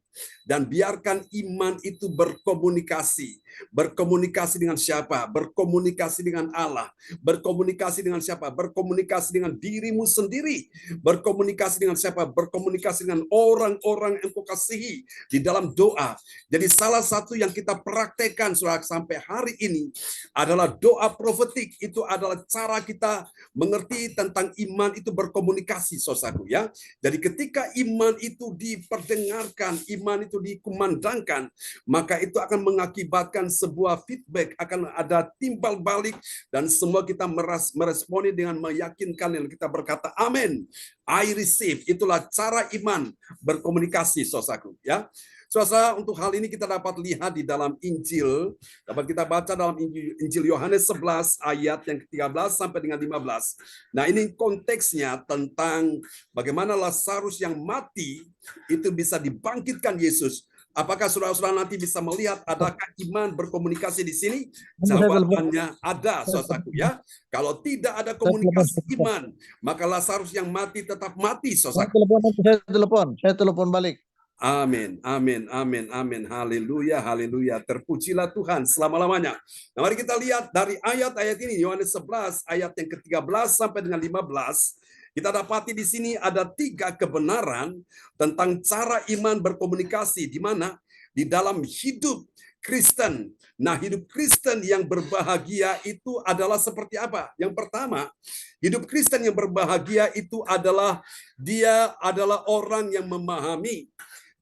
A: Dan biarkan iman itu berkomunikasi. Berkomunikasi dengan siapa? Berkomunikasi dengan Allah. Berkomunikasi dengan siapa? Berkomunikasi dengan dirimu sendiri. Berkomunikasi dengan siapa? Berkomunikasi dengan orang-orang yang engkau kasihi di dalam doa. Jadi salah satu yang kita praktekkan sampai hari ini adalah doa profetik. Itu adalah cara kita mengerti tentang iman itu berkomunikasi, saudaraku, ya. Jadi ketika iman itu diperdengarkan, iman itu dikumandangkan, maka itu akan mengakibatkan sebuah feedback, akan ada timbal balik, dan semua kita meresponi dengan meyakinkan yang kita berkata, amin, I receive. Itulah cara iman berkomunikasi, saudaraku, ya. Saudara, untuk hal ini kita dapat lihat di dalam Injil, dapat kita baca dalam Injil Yohanes 11 ayat yang ke-13 sampai dengan 15. Nah, ini konteksnya tentang bagaimana Lazarus yang mati itu bisa dibangkitkan Yesus. Apakah saudara-saudara nanti bisa melihat adakah iman berkomunikasi di sini? Jawabannya ada, saudaraku ya. Kalau tidak ada komunikasi iman, maka Lazarus yang mati tetap mati, saudaraku.
G: Saya telepon balik.
A: Amin, amin, amin, amin. Haleluya, haleluya. Terpujilah Tuhan selama-lamanya. Nah, mari kita lihat dari ayat-ayat ini, Yohanes 11 ayat yang ke-13 sampai dengan 15. Kita dapati di sini ada 3 kebenaran tentang cara iman berkomunikasi, di mana di dalam hidup Kristen. Nah, hidup Kristen yang berbahagia itu adalah seperti apa? Yang pertama, hidup Kristen yang berbahagia itu adalah dia adalah orang yang memahami.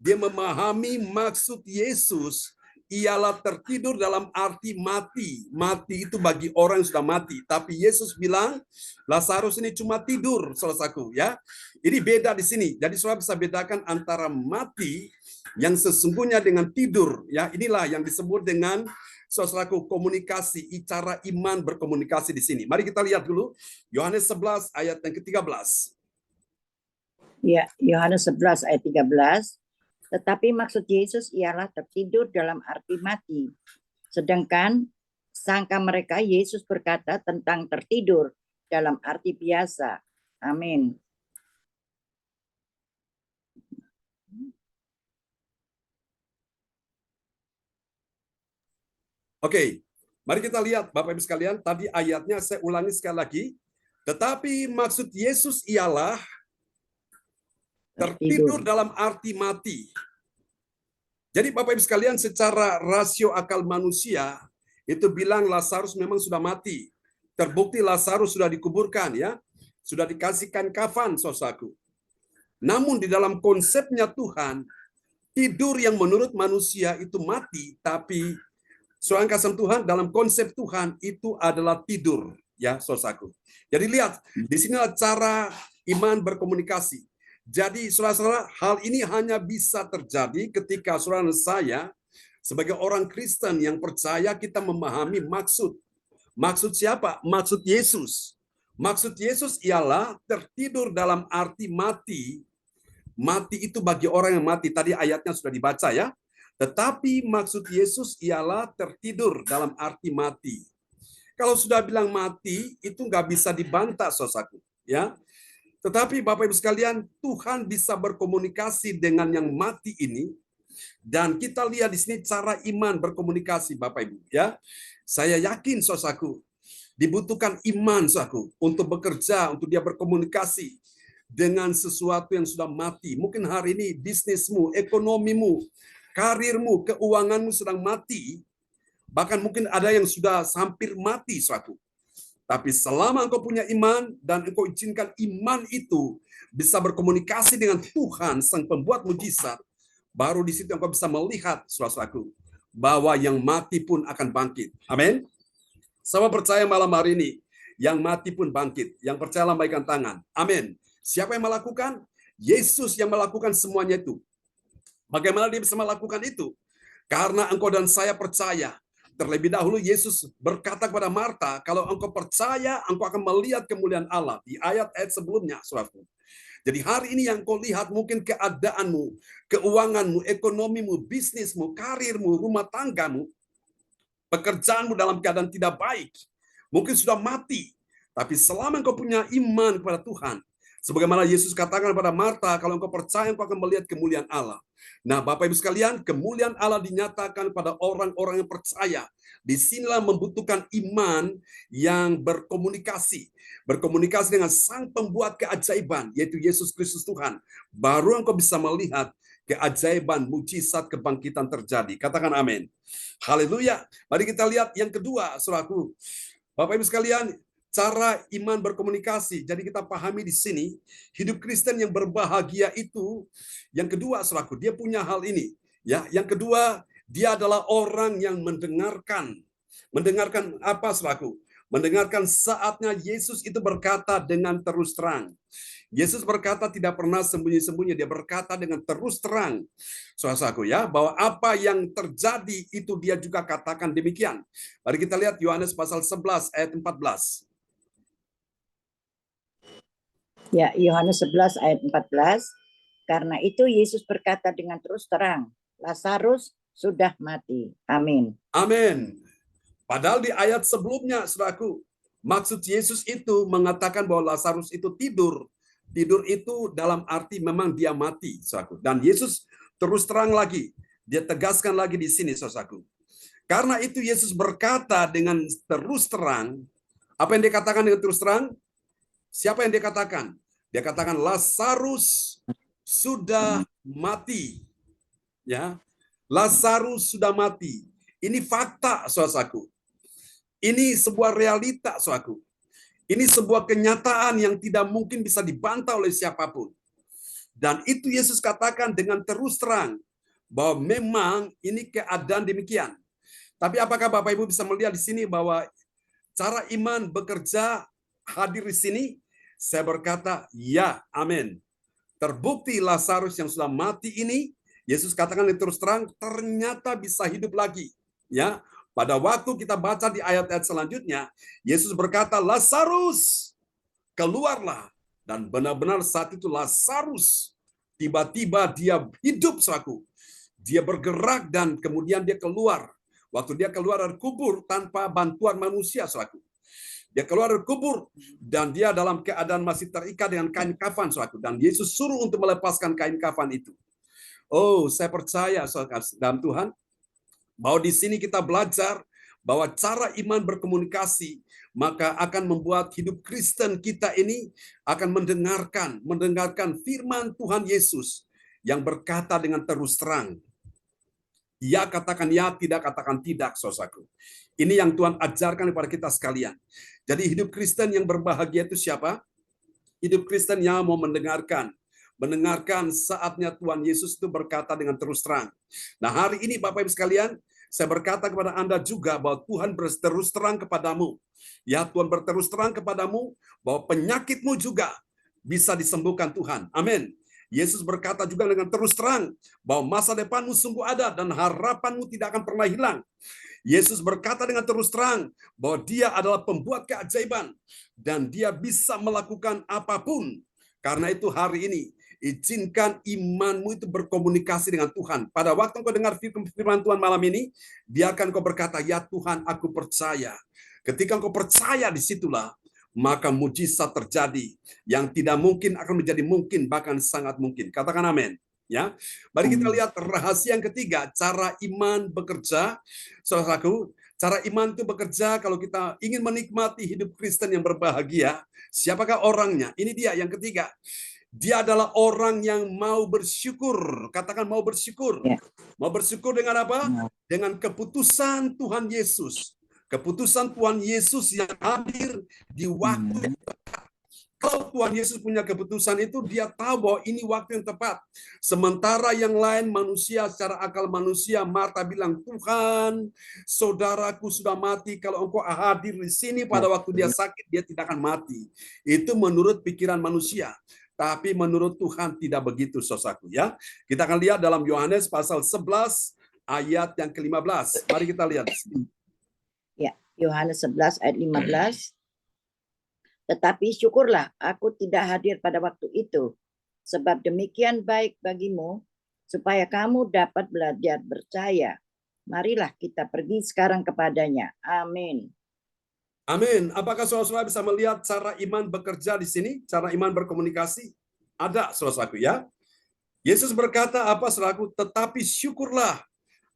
A: Dia memahami maksud Yesus ialah tertidur dalam arti mati. Mati itu bagi orang yang sudah mati. Tapi Yesus bilang, Lazarus ini cuma tidur, saudaraku ya. Ini beda di sini. Jadi saudara bisa bedakan antara mati yang sesungguhnya dengan tidur. Ya, inilah yang disebut dengan saudaraku komunikasi, cara iman berkomunikasi di sini. Mari kita lihat dulu Yohanes 11 ayat yang ke-13.
D: Ya, Yohanes 11 ayat 13. Tetapi maksud Yesus ialah tertidur dalam arti mati. Sedangkan sangka mereka Yesus berkata tentang tertidur dalam arti biasa. Amin.
A: Oke, mari kita lihat Bapak Ibu sekalian, tadi ayatnya saya ulangi sekali lagi. Tetapi maksud Yesus ialah tertidur dalam arti mati. Jadi Bapak Ibu sekalian, secara rasio akal manusia itu bilang Lazarus memang sudah mati. Terbukti Lazarus sudah dikuburkan ya. Sudah dikasihkan kafan, saudaraku. Namun di dalam konsepnya Tuhan, tidur yang menurut manusia itu mati, tapi soal kasih Tuhan dalam konsep Tuhan itu adalah tidur ya, saudaraku. Jadi lihat, di sinilah cara iman berkomunikasi. Jadi saudara-saudara, hal ini hanya bisa terjadi ketika saudara saya sebagai orang Kristen yang percaya kita memahami maksud. Maksud siapa? Maksud Yesus. Maksud Yesus ialah tertidur dalam arti mati. Mati itu bagi orang yang mati. Tadi ayatnya sudah dibaca ya. Tetapi maksud Yesus ialah tertidur dalam arti mati. Kalau sudah bilang mati, itu nggak bisa dibantah, saudaraku. Ya. Tetapi Bapak Ibu sekalian, Tuhan bisa berkomunikasi dengan yang mati ini, dan kita lihat di sini cara iman berkomunikasi, Bapak Ibu. Ya, saya yakin, saudaraku, dibutuhkan iman, saudaraku, untuk bekerja, untuk dia berkomunikasi dengan sesuatu yang sudah mati. Mungkin hari ini bisnismu, ekonomimu, karirmu, keuanganmu sedang mati. Bahkan mungkin ada yang sudah hampir mati, saudaraku. Tapi selama engkau punya iman dan engkau izinkan iman itu bisa berkomunikasi dengan Tuhan, Sang Pembuat mujizat, baru di situ engkau bisa melihat, saudaraku, bahwa yang mati pun akan bangkit. Amin. Sama percaya malam hari ini, yang mati pun bangkit. Yang percaya lambaikan tangan. Amin. Siapa yang melakukan? Yesus yang melakukan semuanya itu. Bagaimana dia bisa melakukan itu? Karena engkau dan saya percaya. Terlebih dahulu Yesus berkata kepada Marta, kalau engkau percaya, engkau akan melihat kemuliaan Allah. Di ayat-ayat sebelumnya, saudaraku. Jadi hari ini yang kau lihat mungkin keadaanmu, keuanganmu, ekonomimu, bisnismu, karirmu, rumah tanggamu, pekerjaanmu dalam keadaan tidak baik. Mungkin sudah mati. Tapi selama engkau punya iman kepada Tuhan, sebagaimana Yesus katakan kepada Marta, kalau engkau percaya, engkau akan melihat kemuliaan Allah. Nah, Bapak Ibu sekalian, kemuliaan Allah dinyatakan pada orang-orang yang percaya. Disinilah membutuhkan iman yang berkomunikasi. Berkomunikasi dengan Sang Pembuat keajaiban, yaitu Yesus Kristus Tuhan. Baru engkau bisa melihat keajaiban, mujizat, kebangkitan terjadi. Katakan amin. Haleluya. Mari kita lihat yang kedua, saudaraku. Bapak Ibu sekalian, cara iman berkomunikasi. Jadi kita pahami di sini, hidup Kristen yang berbahagia itu, yang kedua, saudaraku, dia punya hal ini. Ya, yang kedua, dia adalah orang yang mendengarkan. Mendengarkan apa, saudaraku? mendengarkan saatnya Yesus itu berkata dengan terus terang. Yesus berkata tidak pernah sembunyi-sembunyi, dia berkata dengan terus terang, saudaraku ya, bahwa apa yang terjadi itu dia juga katakan demikian. Mari kita lihat Yohanes pasal 11 ayat 14.
D: Ya, Yohanes 11 ayat 14. Karena itu Yesus berkata dengan terus terang, Lazarus sudah mati. Amin.
A: Amin. Padahal di ayat sebelumnya, saudaraku, maksud Yesus itu mengatakan bahwa Lazarus itu tidur. Tidur itu dalam arti memang dia mati, saudaraku. Dan Yesus terus terang lagi, dia tegaskan lagi di sini, saudaraku. Karena itu Yesus berkata dengan terus terang, apa yang dia katakan dengan terus terang? Siapa yang dia katakan? Dia katakan Lazarus sudah mati. Ya, Lazarus sudah mati. Ini fakta, saudaraku. Ini sebuah realita, saudaraku. Ini sebuah kenyataan yang tidak mungkin bisa dibantah oleh siapapun. Dan itu Yesus katakan dengan terus terang bahwa memang ini keadaan demikian. Tapi apakah Bapak Ibu bisa melihat di sini bahwa cara iman bekerja hadir di sini? Saya berkata, ya, amin. Terbukti Lazarus yang sudah mati ini, Yesus katakan terus terang, ternyata bisa hidup lagi. Ya, pada waktu kita baca di ayat-ayat selanjutnya, Yesus berkata, Lazarus, keluarlah. Dan benar-benar saat itu Lazarus, tiba-tiba dia hidup, saudaraku. Dia bergerak dan kemudian dia keluar. Waktu dia keluar dari kubur tanpa bantuan manusia, saudaraku. Dia keluar dari kubur dan dia dalam keadaan masih terikat dengan kain kafan, saudaraku. Dan Yesus suruh untuk melepaskan kain kafan itu. Oh, saya percaya, saudara, dalam Tuhan, bahwa di sini kita belajar bahwa cara iman berkomunikasi maka akan membuat hidup Kristen kita ini akan mendengarkan firman Tuhan Yesus yang berkata dengan terus terang. Ya katakan ya, tidak katakan tidak, saudaraku. Ini yang Tuhan ajarkan kepada kita sekalian. Jadi hidup Kristen yang berbahagia itu siapa? Hidup Kristen yang mau mendengarkan saatnya Tuhan Yesus itu berkata dengan terus terang. Nah, hari ini Bapak Ibu sekalian, saya berkata kepada Anda juga bahwa Tuhan berterus terang kepadamu. Ya, Tuhan berterus terang kepadamu bahwa penyakitmu juga bisa disembuhkan Tuhan. Amin. Yesus berkata juga dengan terus terang bahwa masa depanmu sungguh ada dan harapanmu tidak akan pernah hilang. Yesus berkata dengan terus terang bahwa dia adalah pembuat keajaiban dan dia bisa melakukan apapun. Karena itu hari ini, izinkan imanmu itu berkomunikasi dengan Tuhan. Pada waktu engkau dengar firman Tuhan malam ini, biarkan engkau berkata, ya Tuhan, aku percaya. Ketika engkau percaya, disitulah maka mujizat terjadi. Yang tidak mungkin akan menjadi mungkin, bahkan sangat mungkin. Katakan amin. Ya, mari kita lihat rahasia yang ketiga, cara iman bekerja. Saudaraku, cara iman itu bekerja kalau kita ingin menikmati hidup Kristen yang berbahagia. Siapakah orangnya? Ini dia yang ketiga. Dia adalah orang yang mau bersyukur. Katakan mau bersyukur.
D: Ya.
A: Mau bersyukur dengan apa? Dengan keputusan Tuhan Yesus. Keputusan Tuhan Yesus yang hadir di waktu yang tepat. Kalau Tuhan Yesus punya keputusan itu, dia tahu bahwa ini waktu yang tepat. Sementara yang lain manusia, secara akal manusia, Marta bilang, Tuhan, saudaraku sudah mati. Kalau engkau hadir di sini pada waktu dia sakit, dia tidak akan mati. Itu menurut pikiran manusia. Tapi menurut Tuhan tidak begitu, saudaraku. Ya, kita akan lihat dalam Yohanes pasal 11 ayat yang ke-15. Mari kita lihat di sini.
D: Ya, Yohanes 11 ayat 15. Tetapi syukurlah aku tidak hadir pada waktu itu, sebab demikian baik bagimu, supaya kamu dapat belajar percaya. Marilah kita pergi sekarang kepadanya. Amin.
A: Amin. Apakah saudara-saudara bisa melihat cara iman bekerja di sini? Cara iman berkomunikasi? Ada, saudaraku ya. Yesus berkata apa, saudaraku? Tetapi syukurlah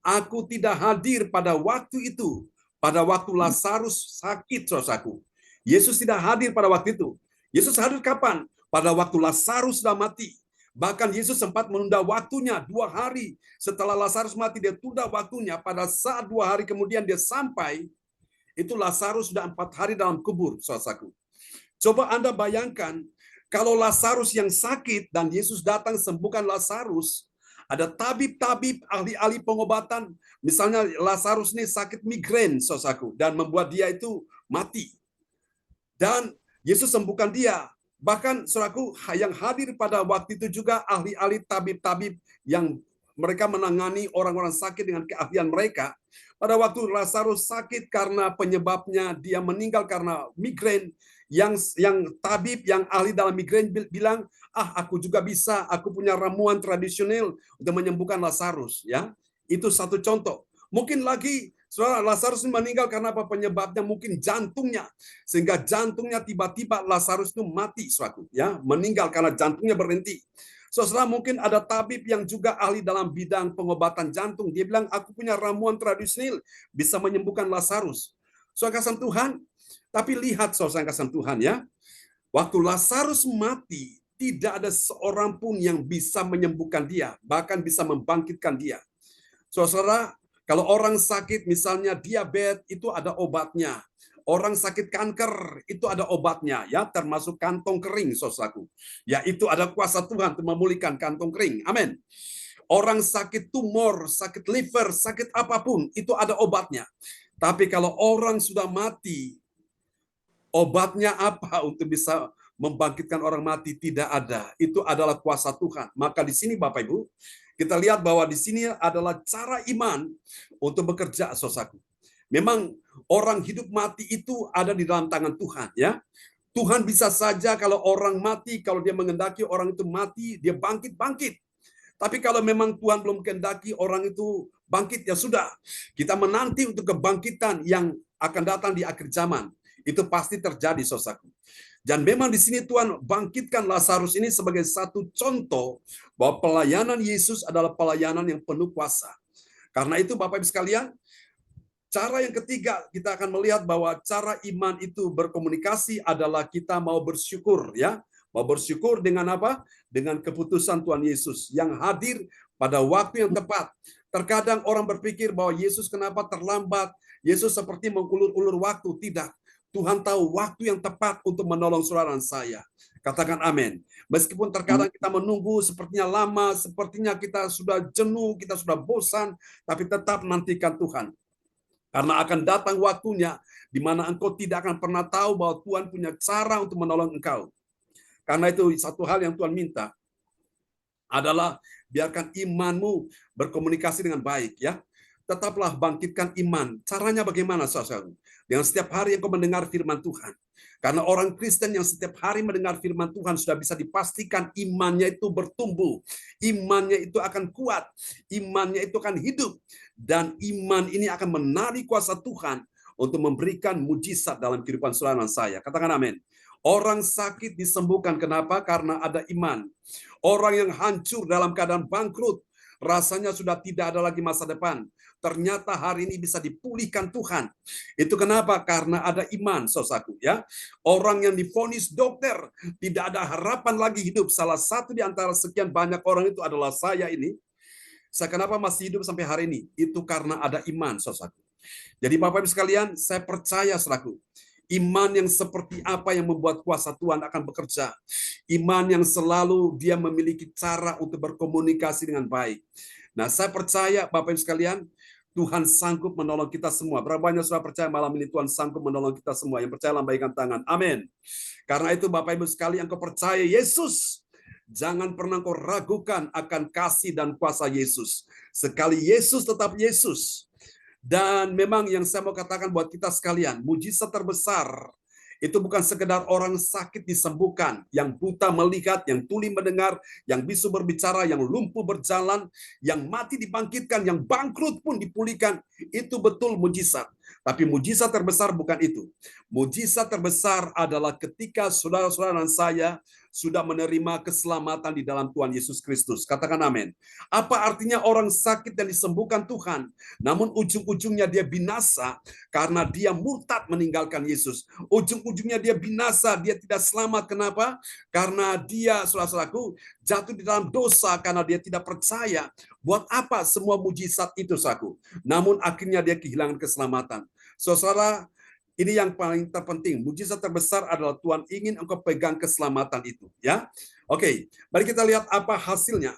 A: aku tidak hadir pada waktu itu. Pada waktu Lazarus sakit, saudaraku. Yesus tidak hadir pada waktu itu. Yesus hadir kapan? Pada waktu Lazarus sudah mati. Bahkan Yesus sempat menunda waktunya 2 hari. Setelah Lazarus mati, dia tunda waktunya. Pada saat 2 hari kemudian dia sampai, itu Lazarus sudah 4 hari dalam kubur, saudaraku. Coba Anda bayangkan, kalau Lazarus yang sakit dan Yesus datang sembuhkan Lazarus, ada tabib-tabib, ahli-ahli pengobatan. Misalnya Lazarus ini sakit migrain, saudaraku, dan membuat dia itu mati. Dan Yesus sembuhkan dia. Bahkan saudaraku, yang hadir pada waktu itu juga ahli-ahli tabib-tabib yang mereka menangani orang-orang sakit dengan keahlian mereka. Pada waktu Lazarus sakit karena penyebabnya dia meninggal karena migrain, yang tabib, yang ahli dalam migrain bilang, aku juga bisa, aku punya ramuan tradisional untuk menyembuhkan Lazarus. Ya, itu satu contoh. Mungkin lagi saudara, Lazarus meninggal karena apa penyebabnya? Mungkin jantungnya, sehingga jantungnya tiba-tiba Lazarus itu mati, saudaraku, ya, meninggal karena jantungnya berhenti. Saudara, mungkin ada tabib yang juga ahli dalam bidang pengobatan jantung. Dia bilang, aku punya ramuan tradisional bisa menyembuhkan Lazarus. Saudara kasih Tuhan, tapi lihat saudara kasih Tuhan ya, waktu Lazarus mati, tidak ada seorang pun yang bisa menyembuhkan dia, bahkan bisa membangkitkan dia. Saudara, kalau orang sakit misalnya diabetes itu ada obatnya. Orang sakit kanker itu ada obatnya, ya, termasuk kantong kering, saudaraku. Ya, itu ada kuasa Tuhan untuk memulihkan kantong kering. Amin. Orang sakit tumor, sakit liver, sakit apapun itu ada obatnya. Tapi kalau orang sudah mati, obatnya apa untuk bisa membangkitkan orang mati? Tidak ada. Itu adalah kuasa Tuhan. Maka di sini Bapak Ibu, kita lihat bahwa di sini adalah cara iman untuk bekerja, saudaraku. Memang orang hidup mati itu ada di dalam tangan Tuhan, ya. Tuhan bisa saja kalau orang mati, kalau dia mengendaki orang itu mati, dia bangkit. Tapi kalau memang Tuhan belum kehendaki orang itu bangkit, ya sudah. Kita menanti untuk kebangkitan yang akan datang di akhir zaman. Itu pasti terjadi, saudaraku. Dan memang di sini Tuhan bangkitkan Lazarus ini sebagai satu contoh bahwa pelayanan Yesus adalah pelayanan yang penuh kuasa. Karena itu Bapak Ibu sekalian, cara yang ketiga, kita akan melihat bahwa cara iman itu berkomunikasi adalah kita mau bersyukur, ya. Mau bersyukur dengan apa? Dengan keputusan Tuhan Yesus yang hadir pada waktu yang tepat. Terkadang orang berpikir bahwa Yesus kenapa terlambat? Yesus seperti mengulur-ulur waktu. Tidak. Tuhan tahu waktu yang tepat untuk menolong saudara dan saya. Katakan amin. Meskipun terkadang kita menunggu sepertinya lama, sepertinya kita sudah jenuh, kita sudah bosan, tapi tetap nantikan Tuhan. Karena akan datang waktunya di mana engkau tidak akan pernah tahu bahwa Tuhan punya cara untuk menolong engkau. Karena itu satu hal yang Tuhan minta adalah biarkan imanmu berkomunikasi dengan baik, ya. Tetaplah bangkitkan iman. Caranya bagaimana, saudara? Dengan setiap hari engkau mendengar firman Tuhan. Karena orang Kristen yang setiap hari mendengar firman Tuhan sudah bisa dipastikan imannya itu bertumbuh. Imannya itu akan kuat. Imannya itu akan hidup. Dan iman ini akan menarik kuasa Tuhan untuk memberikan mujizat dalam kehidupan saudara dan saya. Katakan amin. Orang sakit disembuhkan. Kenapa? Karena ada iman. Orang yang hancur dalam keadaan bangkrut, rasanya sudah tidak ada lagi masa depan. Ternyata hari ini bisa dipulihkan Tuhan. Itu kenapa? Karena ada iman, saudaraku, ya. Orang yang divonis dokter tidak ada harapan lagi hidup. Salah satu di antara sekian banyak orang itu adalah saya ini. Saya kenapa masih hidup sampai hari ini? Itu karena ada iman, saudaraku. Jadi Bapak Ibu sekalian, saya percaya, saudaraku, iman yang seperti apa yang membuat kuasa Tuhan akan bekerja. Iman yang selalu dia memiliki cara untuk berkomunikasi dengan baik. Nah, saya percaya Bapak Ibu sekalian, Tuhan sanggup menolong kita semua. Berapa banyak sudah percaya malam ini Tuhan sanggup menolong kita semua? Yang percaya lambaikan tangan. Amin. Karena itu Bapak Ibu sekalian, engkau percaya Yesus, jangan pernah engkau ragukan akan kasih dan kuasa Yesus. Sekali Yesus tetap Yesus. Dan memang yang saya mau katakan buat kita sekalian, mujizat terbesar itu bukan sekedar orang sakit disembuhkan, yang buta melihat, yang tuli mendengar, yang bisu berbicara, yang lumpuh berjalan, yang mati dibangkitkan, yang bangkrut pun dipulihkan. Itu betul mujizat. Tapi mujizat terbesar bukan itu. Mujizat terbesar adalah ketika saudara-saudara dan saya sudah menerima keselamatan di dalam Tuhan Yesus Kristus. Katakan amin. Apa artinya orang sakit dan disembuhkan Tuhan, namun ujung-ujungnya dia binasa karena dia murtad meninggalkan Yesus. Ujung-ujungnya dia binasa, dia tidak selamat. Kenapa? Karena dia, saudara-saudaraku, jatuh di dalam dosa karena dia tidak percaya. Buat apa semua mujizat itu, saudaraku? Namun akhirnya dia kehilangan keselamatan. Saudara, ini yang paling terpenting. Mujizat terbesar adalah Tuhan ingin engkau pegang keselamatan itu, ya. Oke, mari kita lihat apa hasilnya.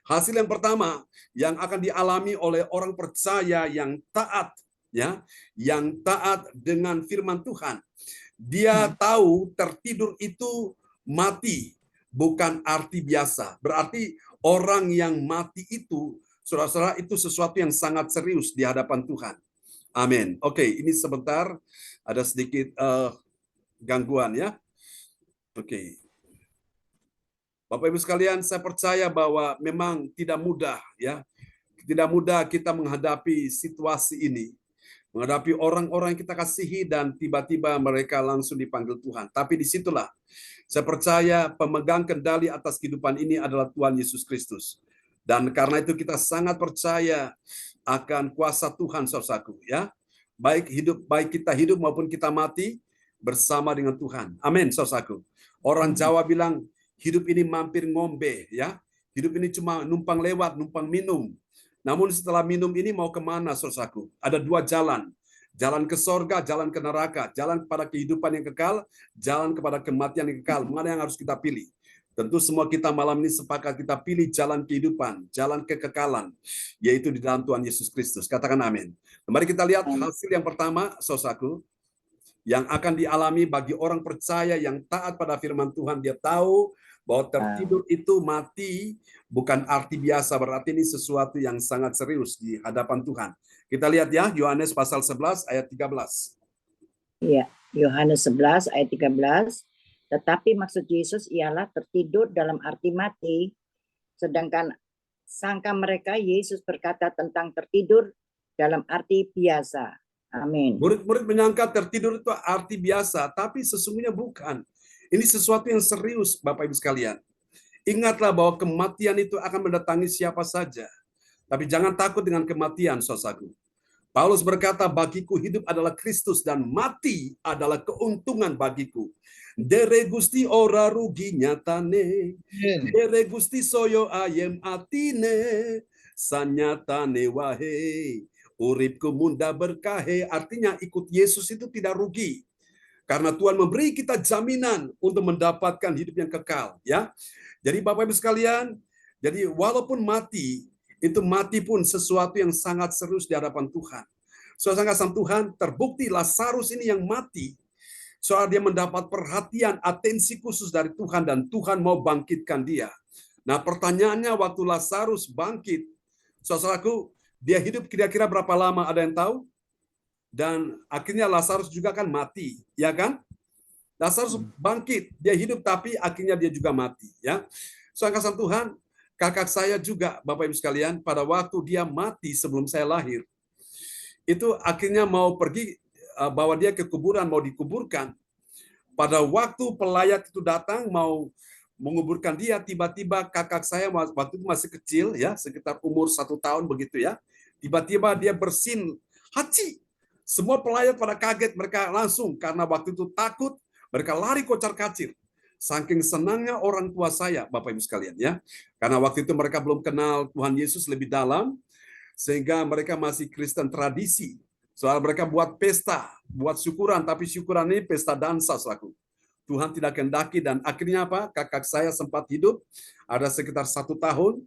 A: Hasil yang pertama yang akan dialami oleh orang percaya yang taat, ya, yang taat dengan firman Tuhan. Dia tahu tertidur itu mati, bukan arti biasa. Berarti orang yang mati itu, saudara-saudara, itu sesuatu yang sangat serius di hadapan Tuhan. Amin. Oke, ini sebentar ada sedikit gangguan ya. Oke. Bapak Ibu sekalian, saya percaya bahwa memang tidak mudah ya. Tidak mudah kita menghadapi situasi ini. Menghadapi orang-orang yang kita kasihi dan tiba-tiba mereka langsung dipanggil Tuhan. Tapi disitulah saya percaya pemegang kendali atas kehidupan ini adalah Tuhan Yesus Kristus. Dan karena itu kita sangat percaya akan kuasa Tuhan, saudaraku ya. Baik kita hidup maupun kita mati bersama dengan Tuhan. Amin, saudaraku. Orang Jawa bilang hidup ini mampir ngombe ya. Hidup ini cuma numpang lewat, numpang minum. Namun setelah minum ini mau kemana, saudaraku? Ada dua jalan. Jalan ke sorga, jalan ke neraka. Jalan kepada kehidupan yang kekal, jalan kepada kematian yang kekal. Mana yang harus kita pilih? Tentu semua kita malam ini sepakat kita pilih jalan kehidupan, jalan kekekalan, yaitu di dalam Tuhan Yesus Kristus. Katakan amin. Mari kita lihat hasil yang pertama, saudaraku, yang akan dialami bagi orang percaya yang taat pada firman Tuhan. Dia tahu bahwa tertidur itu mati, bukan arti biasa, berarti ini sesuatu yang sangat serius di hadapan Tuhan. Kita lihat ya, Yohanes pasal 11 ayat 13.
D: Iya, Yohanes 11 ayat 13. Tetapi maksud Yesus ialah tertidur dalam arti mati, sedangkan sangka mereka Yesus berkata tentang tertidur dalam arti biasa. Amin.
A: Murid-murid menyangka tertidur itu arti biasa, tapi sesungguhnya bukan. Ini sesuatu yang serius, Bapak Ibu sekalian. Ingatlah bahwa kematian itu akan mendatangi siapa saja. Tapi jangan takut dengan kematian, saudaraku. Paulus berkata, bagiku hidup adalah Kristus dan mati adalah keuntungan bagiku. Dere Gusti ora rugi nyatane. Dere Gusti soyo ayem atine. Sanyatane wahe. Uripku munda berkahe. Artinya ikut Yesus itu tidak rugi. Karena Tuhan memberi kita jaminan untuk mendapatkan hidup yang kekal, ya. Jadi Bapak Ibu sekalian, jadi walaupun mati, itu mati pun sesuatu yang sangat serius di hadapan Tuhan. Soal Tuhan, terbukti Lazarus ini yang mati, soal dia mendapat perhatian, atensi khusus dari Tuhan dan Tuhan mau bangkitkan dia. Nah, pertanyaannya waktu Lazarus bangkit, saudaraku, dia hidup kira-kira berapa lama, ada yang tahu? Dan akhirnya Lazarus juga kan mati, ya kan? Lazarus bangkit, dia hidup tapi akhirnya dia juga mati, ya. Soal Tuhan, kakak saya juga, Bapak Ibu sekalian, pada waktu dia mati sebelum saya lahir, itu akhirnya mau pergi, bawa dia ke kuburan, mau dikuburkan. Pada waktu pelayat itu datang, mau menguburkan dia, tiba-tiba kakak saya waktu itu masih kecil, ya, sekitar umur 1 tahun begitu ya. Tiba-tiba dia bersin, haci. Semua pelayat pada kaget, mereka langsung karena waktu itu takut, mereka lari kocar-kacir. Saking senangnya orang tua saya, Bapak Ibu sekalian ya. Karena waktu itu mereka belum kenal Tuhan Yesus lebih dalam, sehingga mereka masih Kristen tradisi. Soal mereka buat pesta, buat syukuran, tapi syukuran ini pesta dansa selaku. Tuhan tidak kehendaki dan akhirnya apa? Kakak saya sempat hidup, ada sekitar 1 tahun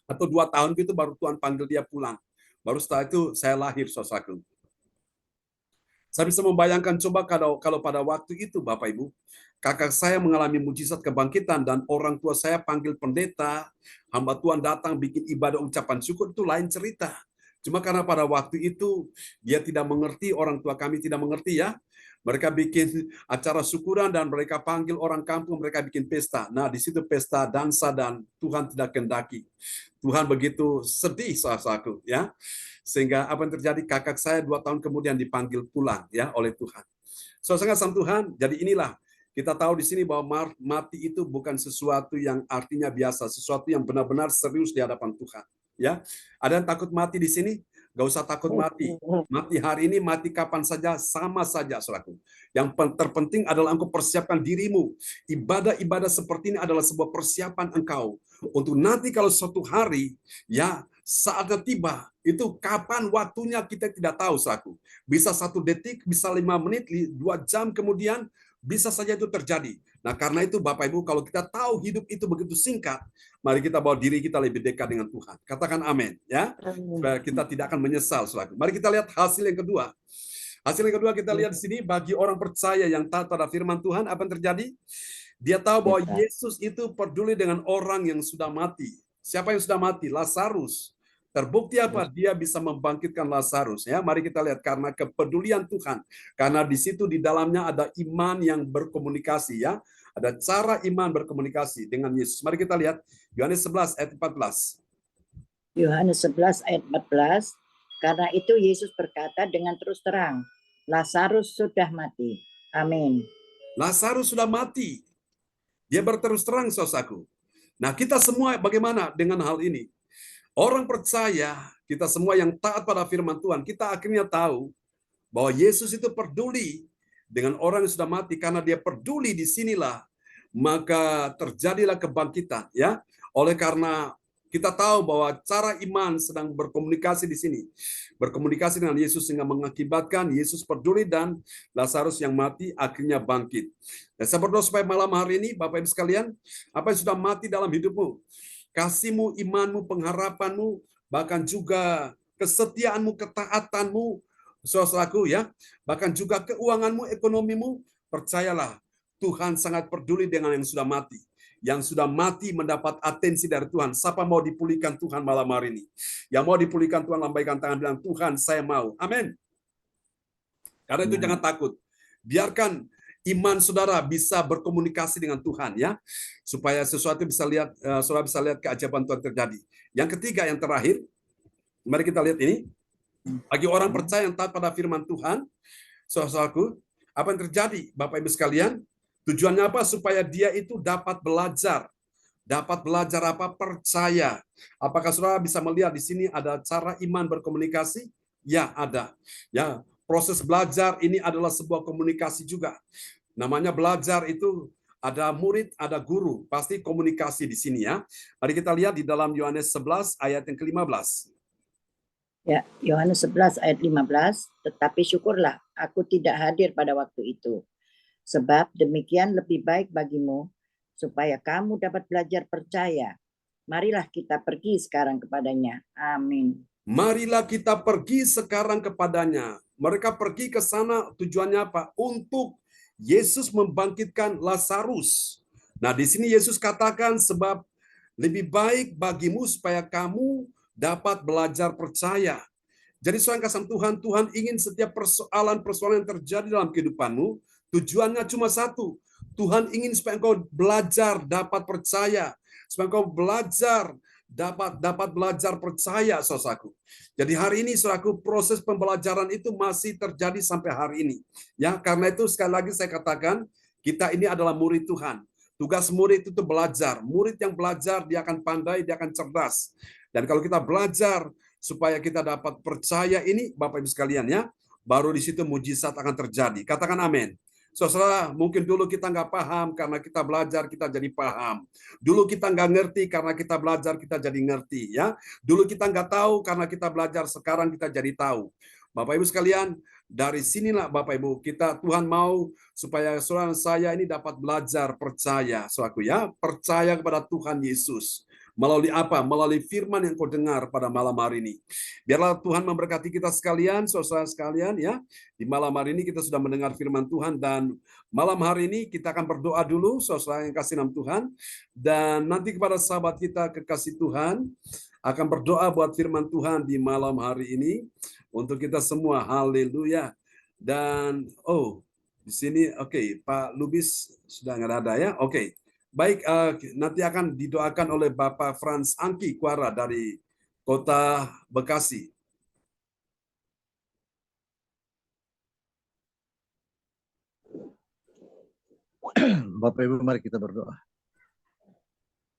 A: atau 2 tahun gitu baru Tuhan panggil dia pulang. Baru setelah itu saya lahir, saudaraku. Saya bisa membayangkan coba kalau pada waktu itu Bapak Ibu, kakak saya mengalami mujizat kebangkitan dan orang tua saya panggil pendeta, hamba Tuhan datang bikin ibadah ucapan syukur, itu lain cerita. Cuma karena pada waktu itu dia tidak mengerti, orang tua kami tidak mengerti ya. Mereka bikin acara syukuran dan mereka panggil orang kampung, mereka bikin pesta. Nah, di situ pesta dansa dan Tuhan tidak kehendaki. Tuhan begitu sedih sahabatku ya. Sehingga apa yang terjadi, kakak saya 2 tahun kemudian dipanggil pulang ya oleh Tuhan. Sangat Tuhan, jadi inilah kita tahu di sini bahwa mati itu bukan sesuatu yang artinya biasa, sesuatu yang benar-benar serius di hadapan Tuhan. Ya, ada yang takut mati di sini? Gak usah takut mati. Mati hari ini, mati kapan saja, sama saja, saudaraku. Yang terpenting adalah engkau persiapkan dirimu. Ibadah-ibadah seperti ini adalah sebuah persiapan engkau untuk nanti kalau suatu hari, ya saatnya tiba, itu kapan waktunya kita tidak tahu, saudaraku. Bisa 1 detik, bisa 5 menit, 2 jam kemudian, bisa saja itu terjadi. Nah, karena itu Bapak Ibu, kalau kita tahu hidup itu begitu singkat, mari kita bawa diri kita lebih dekat dengan Tuhan. Katakan amin, ya. Supaya kita tidak akan menyesal, saudaraku. Mari kita lihat hasil yang kedua. Hasil yang kedua kita lihat di sini, bagi orang percaya yang taat pada firman Tuhan, apa yang terjadi? Dia tahu bahwa
D: Kita.
A: Yesus itu peduli dengan orang yang sudah mati. Siapa yang sudah mati? Lazarus. Terbukti apa? Dia bisa membangkitkan Lazarus. Ya, mari kita lihat karena kepedulian Tuhan. Karena di situ di dalamnya ada iman yang berkomunikasi, ya. Ada cara iman berkomunikasi dengan Yesus. Mari kita lihat Yohanes 11 ayat 14.
D: Yohanes 11 ayat 14. Karena itu Yesus berkata dengan terus terang, Lazarus sudah mati. Amin.
A: Lazarus sudah mati. Dia berterus terang, saudaraku. Nah, kita semua bagaimana dengan hal ini? Orang percaya, kita semua yang taat pada firman Tuhan, kita akhirnya tahu bahwa Yesus itu peduli dengan orang yang sudah mati. Karena dia peduli, di sinilah maka terjadilah kebangkitan, ya. Oleh karena kita tahu bahwa cara iman sedang berkomunikasi di sini. Berkomunikasi dengan Yesus sehingga mengakibatkan Yesus peduli dan Lazarus yang mati akhirnya bangkit. Dan saya berdoa supaya malam hari ini, Bapak Ibu sekalian, apa yang sudah mati dalam hidupmu, kasihmu, imanmu, pengharapanmu, bahkan juga kesetiaanmu, ketaatanmu, saudaraku, ya, bahkan juga keuanganmu, ekonomimu, percayalah, Tuhan sangat peduli dengan yang sudah mati. Yang sudah mati mendapat atensi dari Tuhan. Siapa mau dipulihkan Tuhan malam hari ini? Yang mau dipulihkan Tuhan, lambaikan tangan, bilang, Tuhan saya mau. Amin. Karena itu jangan takut. Biarkan iman saudara bisa berkomunikasi dengan Tuhan, ya, supaya sesuatu bisa lihat, saudara bisa lihat keajaiban Tuhan terjadi. Yang ketiga, yang terakhir, mari kita lihat ini. Bagi orang percaya yang taat pada firman Tuhan, saudaraku, apa yang terjadi, Bapak Ibu sekalian? Tujuannya apa? Supaya dia itu dapat belajar. Dapat belajar apa? Percaya. Apakah saudara bisa melihat di sini ada cara iman berkomunikasi? Ya, ada. Ya, proses belajar ini adalah sebuah komunikasi juga. Namanya belajar itu ada murid, ada guru. Pasti komunikasi di sini, ya. Mari kita lihat di dalam Yohanes 11 ayat yang ke-15.
D: Ya, Yohanes 11 ayat 15, tetapi syukurlah aku tidak hadir pada waktu itu. Sebab demikian lebih baik bagimu, supaya kamu dapat belajar percaya. Marilah kita pergi sekarang kepadanya. Amin.
A: Marilah kita pergi sekarang kepadanya. Mereka pergi ke sana tujuannya apa? Untuk Yesus membangkitkan Lazarus. Nah, di sini Yesus katakan sebab lebih baik bagimu supaya kamu dapat belajar percaya. Jadi soal kasih Tuhan, Tuhan ingin setiap persoalan-persoalan yang terjadi dalam kehidupanmu, tujuannya cuma satu. Tuhan ingin supaya engkau belajar dapat percaya. Supaya engkau belajar dapat belajar percaya, saudaraku. Jadi hari ini, saudaraku, proses pembelajaran itu masih terjadi sampai hari ini. Ya, karena itu sekali lagi saya katakan, kita ini adalah murid Tuhan. Tugas murid itu belajar. Murid yang belajar, dia akan pandai, dia akan cerdas. Dan kalau kita belajar supaya kita dapat percaya ini, Bapak Ibu sekalian, ya, baru di situ mujizat akan terjadi. Katakan amin. Saudara, mungkin dulu kita nggak paham, karena kita belajar kita jadi paham. Dulu kita nggak ngerti, karena kita belajar kita jadi ngerti, ya. Dulu kita nggak tahu, karena kita belajar sekarang kita jadi tahu. Bapak Ibu sekalian, dari sinilah Bapak Ibu, Tuhan mau supaya saudara saya ini dapat belajar percaya, saudaraku, ya, percaya kepada Tuhan Yesus. Melalui apa? Melalui firman yang kau dengar pada malam hari ini. Biarlah Tuhan memberkati kita sekalian, saudara sekalian, ya. Di malam hari ini kita sudah mendengar firman Tuhan, dan malam hari ini kita akan berdoa dulu, saudara yang kasih nama Tuhan. Dan nanti kepada sahabat kita kekasih Tuhan, akan berdoa buat firman Tuhan di malam hari ini. Untuk kita semua, haleluya. Dan, di sini, oke, Pak Lubis sudah nggak ada, ya. Oke. Baik, nanti akan didoakan oleh Bapak Frans Angki Kuara dari Kota Bekasi.
G: Bapak Ibu, mari kita berdoa.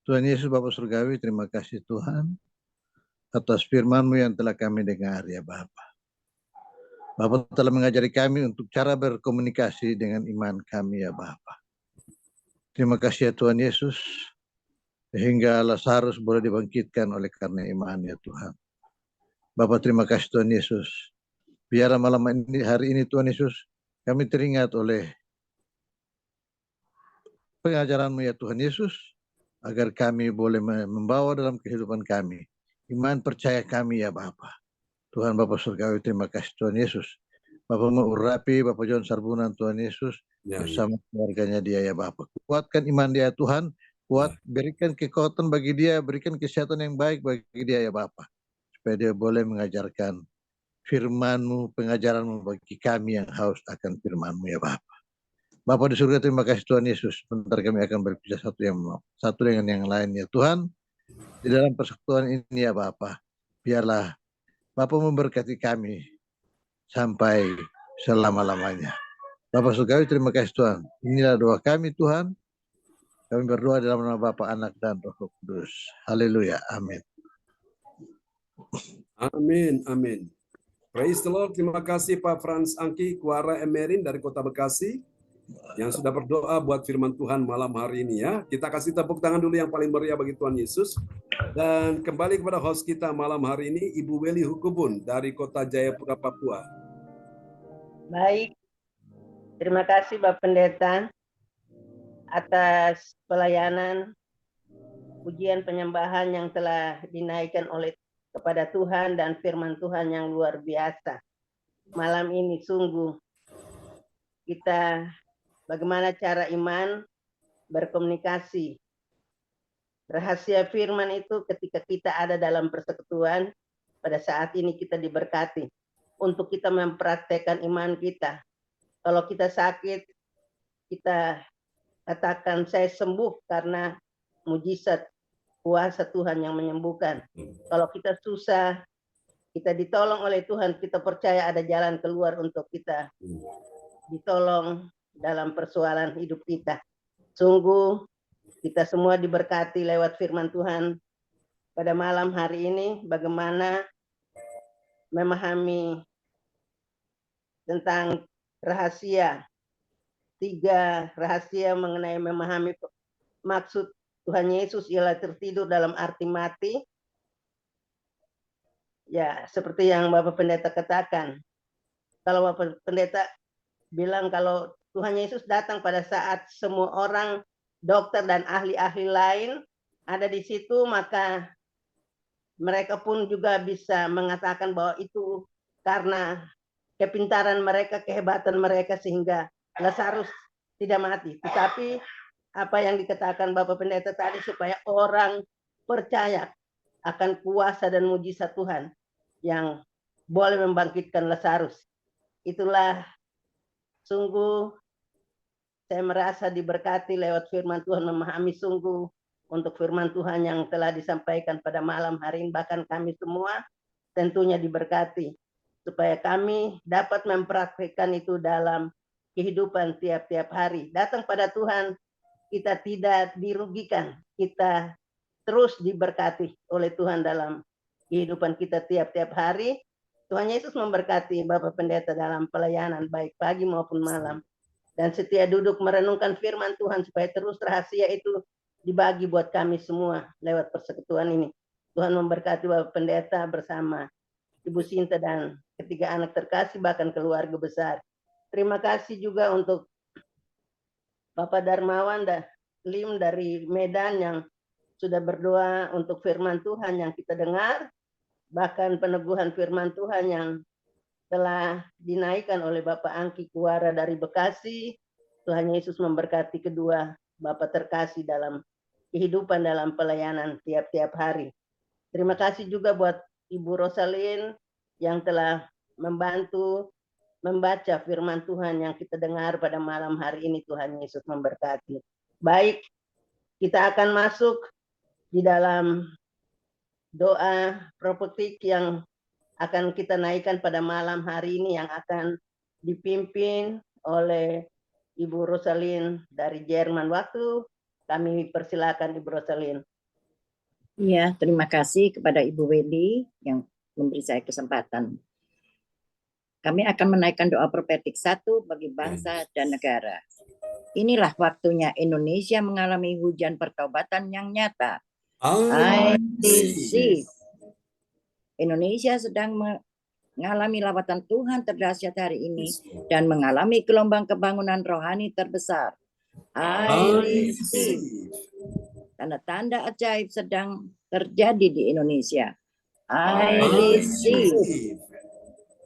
G: Tuhan Yesus, Bapa Surgawi, terima kasih Tuhan atas firman-Mu yang telah kami dengar, ya Bapa. Bapa telah mengajari kami untuk cara berkomunikasi dengan iman kami, ya Bapa. Terima kasih ya Tuhan Yesus, sehingga Lazarus boleh dibangkitkan oleh karena iman, ya Tuhan. Bapak, terima kasih Tuhan Yesus. Biarlah malam ini, hari ini Tuhan Yesus, kami teringat oleh pengajaran-Mu ya Tuhan Yesus, agar kami boleh membawa dalam kehidupan kami iman percaya kami, ya Bapa. Tuhan Bapa Surgawi, terima kasih Tuhan Yesus. Bapak mengurapi Bapak John Sarbunan Tuhan Yesus
A: Ya,
G: bersama keluarganya dia ya Bapak. Kuatkan iman dia Tuhan, berikan kekuatan bagi dia, berikan kesehatan yang baik bagi dia ya Bapak. Supaya dia boleh mengajarkan firman-Mu, pengajaran-Mu bagi kami yang haus akan firman-Mu ya Bapak. Bapak di surga, terima kasih Tuhan Yesus. Sebentar kami akan berpisah satu dengan yang lain ya Tuhan. Di dalam persekutuan ini ya Bapak, biarlah Bapak memberkati kami sampai selama-lamanya. Bapak surgawi, terima kasih Tuhan. Inilah doa kami Tuhan. Kami berdoa dalam nama Bapa, Anak, dan Roh Kudus. Haleluya. Amin.
A: amin, amin. Praise the Lord. Terima kasih Pak Frans Angki Kuara Emerin dari Kota Bekasi yang sudah berdoa buat firman Tuhan malam hari ini ya. Kita kasih tepuk tangan dulu yang paling meriah bagi Tuhan Yesus. Dan kembali kepada host kita malam hari ini, Ibu Weli Hukubun dari Kota Jayapura, Papua.
C: Baik, terima kasih Bapak Pendeta atas pelayanan pujian penyembahan yang telah dinaikkan oleh kepada Tuhan dan firman Tuhan yang luar biasa. Malam ini sungguh kita bagaimana cara iman berkomunikasi. Rahasia firman itu ketika kita ada dalam persekutuan, pada saat ini kita diberkati untuk kita mempraktekkan iman kita. Kalau kita sakit, kita katakan saya sembuh karena mujizat kuasa Tuhan yang menyembuhkan. Kalau kita susah, kita ditolong oleh Tuhan, kita percaya ada jalan keluar untuk kita ditolong dalam persoalan hidup kita. Sungguh kita semua diberkati lewat firman Tuhan pada malam hari ini, bagaimana memahami tentang rahasia, 3 rahasia mengenai memahami maksud Tuhan Yesus ialah tertidur dalam arti mati. Ya, seperti yang Bapak Pendeta katakan. Kalau Bapak Pendeta bilang kalau Tuhan Yesus datang pada saat semua orang, dokter dan ahli-ahli lain ada di situ, maka mereka pun juga bisa mengatakan bahwa itu karena kepintaran mereka, kehebatan mereka sehingga Lazarus tidak mati. Tetapi apa yang dikatakan Bapak Pendeta tadi supaya orang percaya akan kuasa dan mujizat Tuhan yang boleh membangkitkan Lazarus. Itulah sungguh saya merasa diberkati lewat firman Tuhan, memahami sungguh untuk firman Tuhan yang telah disampaikan pada malam hari ini. Bahkan kami semua tentunya diberkati supaya kami dapat mempraktikkan itu dalam kehidupan tiap-tiap hari. Datang pada Tuhan, kita tidak dirugikan, kita terus diberkati oleh Tuhan dalam kehidupan kita tiap-tiap hari. Tuhan Yesus memberkati Bapak Pendeta dalam pelayanan baik pagi maupun malam. Dan setia duduk merenungkan firman Tuhan supaya terus rahasia itu dibagi buat kami semua lewat persekutuan ini. Tuhan memberkati Bapak Pendeta bersama Ibu Sinta dan ketiga anak terkasih bahkan keluarga besar. Terima kasih juga untuk Bapak Darmawan dan Lim dari Medan yang sudah berdoa untuk firman Tuhan yang kita dengar, bahkan peneguhan firman Tuhan yang telah dinaikkan oleh Bapak Angki Kuara dari Bekasi. Tuhan Yesus memberkati kedua Bapak terkasih dalam kehidupan dalam pelayanan tiap-tiap hari. Terima kasih juga buat Ibu Rosalin yang telah membantu membaca firman Tuhan yang kita dengar pada malam hari ini. Tuhan Yesus memberkati. Baik, kita akan masuk di dalam doa profetik yang akan kita naikkan pada malam hari ini yang akan dipimpin oleh Ibu Rosalin dari Jerman. Waktu kami persilakan Ibu Rosalin.
D: Iya, terima kasih kepada Ibu Weli yang memberi saya kesempatan. Kami akan menaikkan doa profetik 1 bagi bangsa dan negara. Inilah waktunya Indonesia mengalami hujan pertobatan yang nyata. I receive. Indonesia sedang mengalami lawatan Tuhan terdahsyat hari ini dan mengalami gelombang kebangunan rohani terbesar. I receive. Tanda-tanda ajaib sedang terjadi di Indonesia. I receive.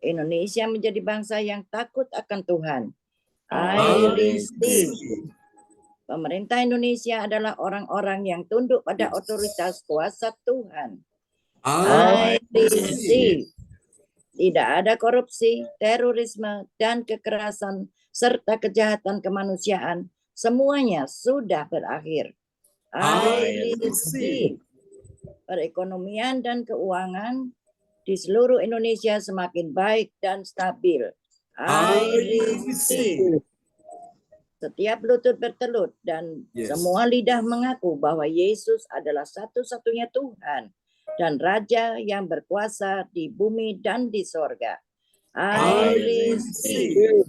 D: Indonesia menjadi bangsa yang takut akan Tuhan.
A: I
D: I receive.
A: receive.
D: Pemerintah Indonesia adalah orang-orang yang tunduk pada otoritas kuasa Tuhan.
A: I
D: I receive. Tidak ada korupsi, terorisme, dan kekerasan, serta kejahatan kemanusiaan. Semuanya sudah berakhir. I receive. Perekonomian dan keuangan di seluruh Indonesia semakin baik dan stabil. I receive. Setiap lutut bertelut dan
A: Yes.
D: semua lidah mengaku bahwa Yesus adalah satu-satunya Tuhan dan Raja yang berkuasa di bumi dan di sorga. I receive.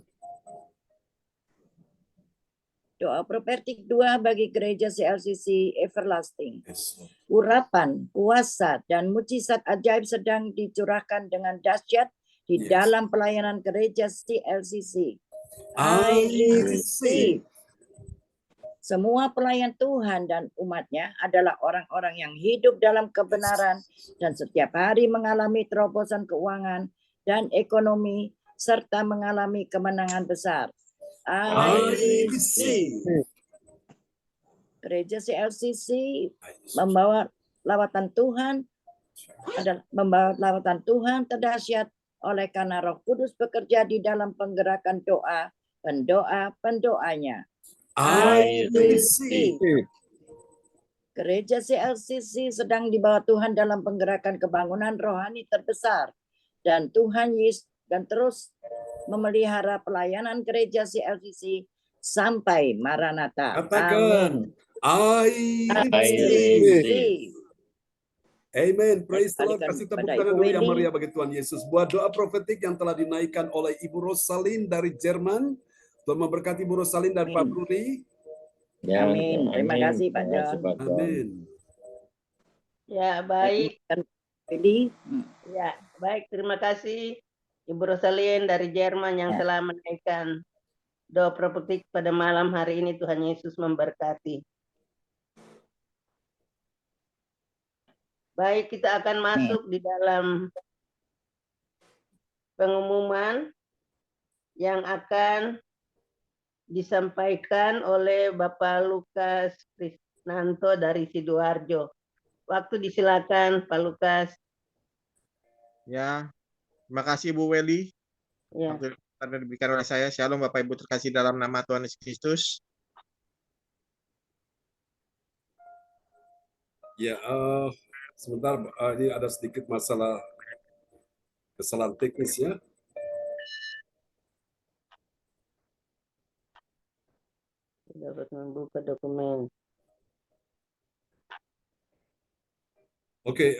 D: Doa profetik 2 bagi gereja CLCC Everlasting.
A: Yes, Lord.
D: Urapan, kuasa, dan mujizat ajaib sedang dicurahkan dengan dahsyat di
A: Yes.
D: dalam pelayanan gereja CLCC.
A: I
D: I
A: receive.
D: receive. Semua pelayan Tuhan dan umatnya adalah orang-orang yang hidup dalam kebenaran dan setiap hari mengalami terobosan keuangan dan ekonomi serta mengalami kemenangan besar. I receive. Gereja CLCC membawa lawatan Tuhan terdahsyat oleh karena Roh Kudus bekerja di dalam penggerakan doa pendoanya.
A: I receive.
D: Gereja CLCC sedang dibawa Tuhan dalam penggerakan kebangunan rohani terbesar dan Tuhan Yesus dan terus memelihara pelayanan gereja CLCC sampai Maranatha.
A: Katakan,
D: Amin.
A: I
D: Receive.
A: receive. Amen. Praise the Lord.
D: Kembalikan
A: Kasih tepuk
D: pada
A: tangan
D: Ibu
A: dulu yang
D: Wendy.
A: meriah bagi Tuhan Yesus. Buat doa profetik yang telah dinaikkan oleh Ibu Rosalin dari Jerman. Tuhan memberkati Ibu Rosalin dari Pak
D: Amin.
A: Bruni.
E: Ya,
D: Amin. Terima kasih, Pak
E: Terima kasih,
D: John.
E: Pak John.
A: Amin.
C: Ya, baik.
D: Jadi,
C: Ya, baik. Terima kasih Ibu Rosalin dari Jerman yang
D: Ya.
C: telah menaikkan doa profetik pada malam hari ini. Tuhan Yesus memberkati. Baik, kita akan masuk di dalam pengumuman yang akan disampaikan oleh Bapak Lukas Krisnanto dari Sidoarjo. Waktu disilakan Pak Lukas.
F: Ya, terima kasih Bu Weli.
C: Ya.
F: Waktu yang diberikan oleh saya. Shalom Bapak Ibu terkasih dalam nama Tuhan Yesus Kristus.
A: Ya, sebentar, ini ada sedikit masalah kesalahan teknis ya.
C: Dapat membuka dokumen.
A: Oke,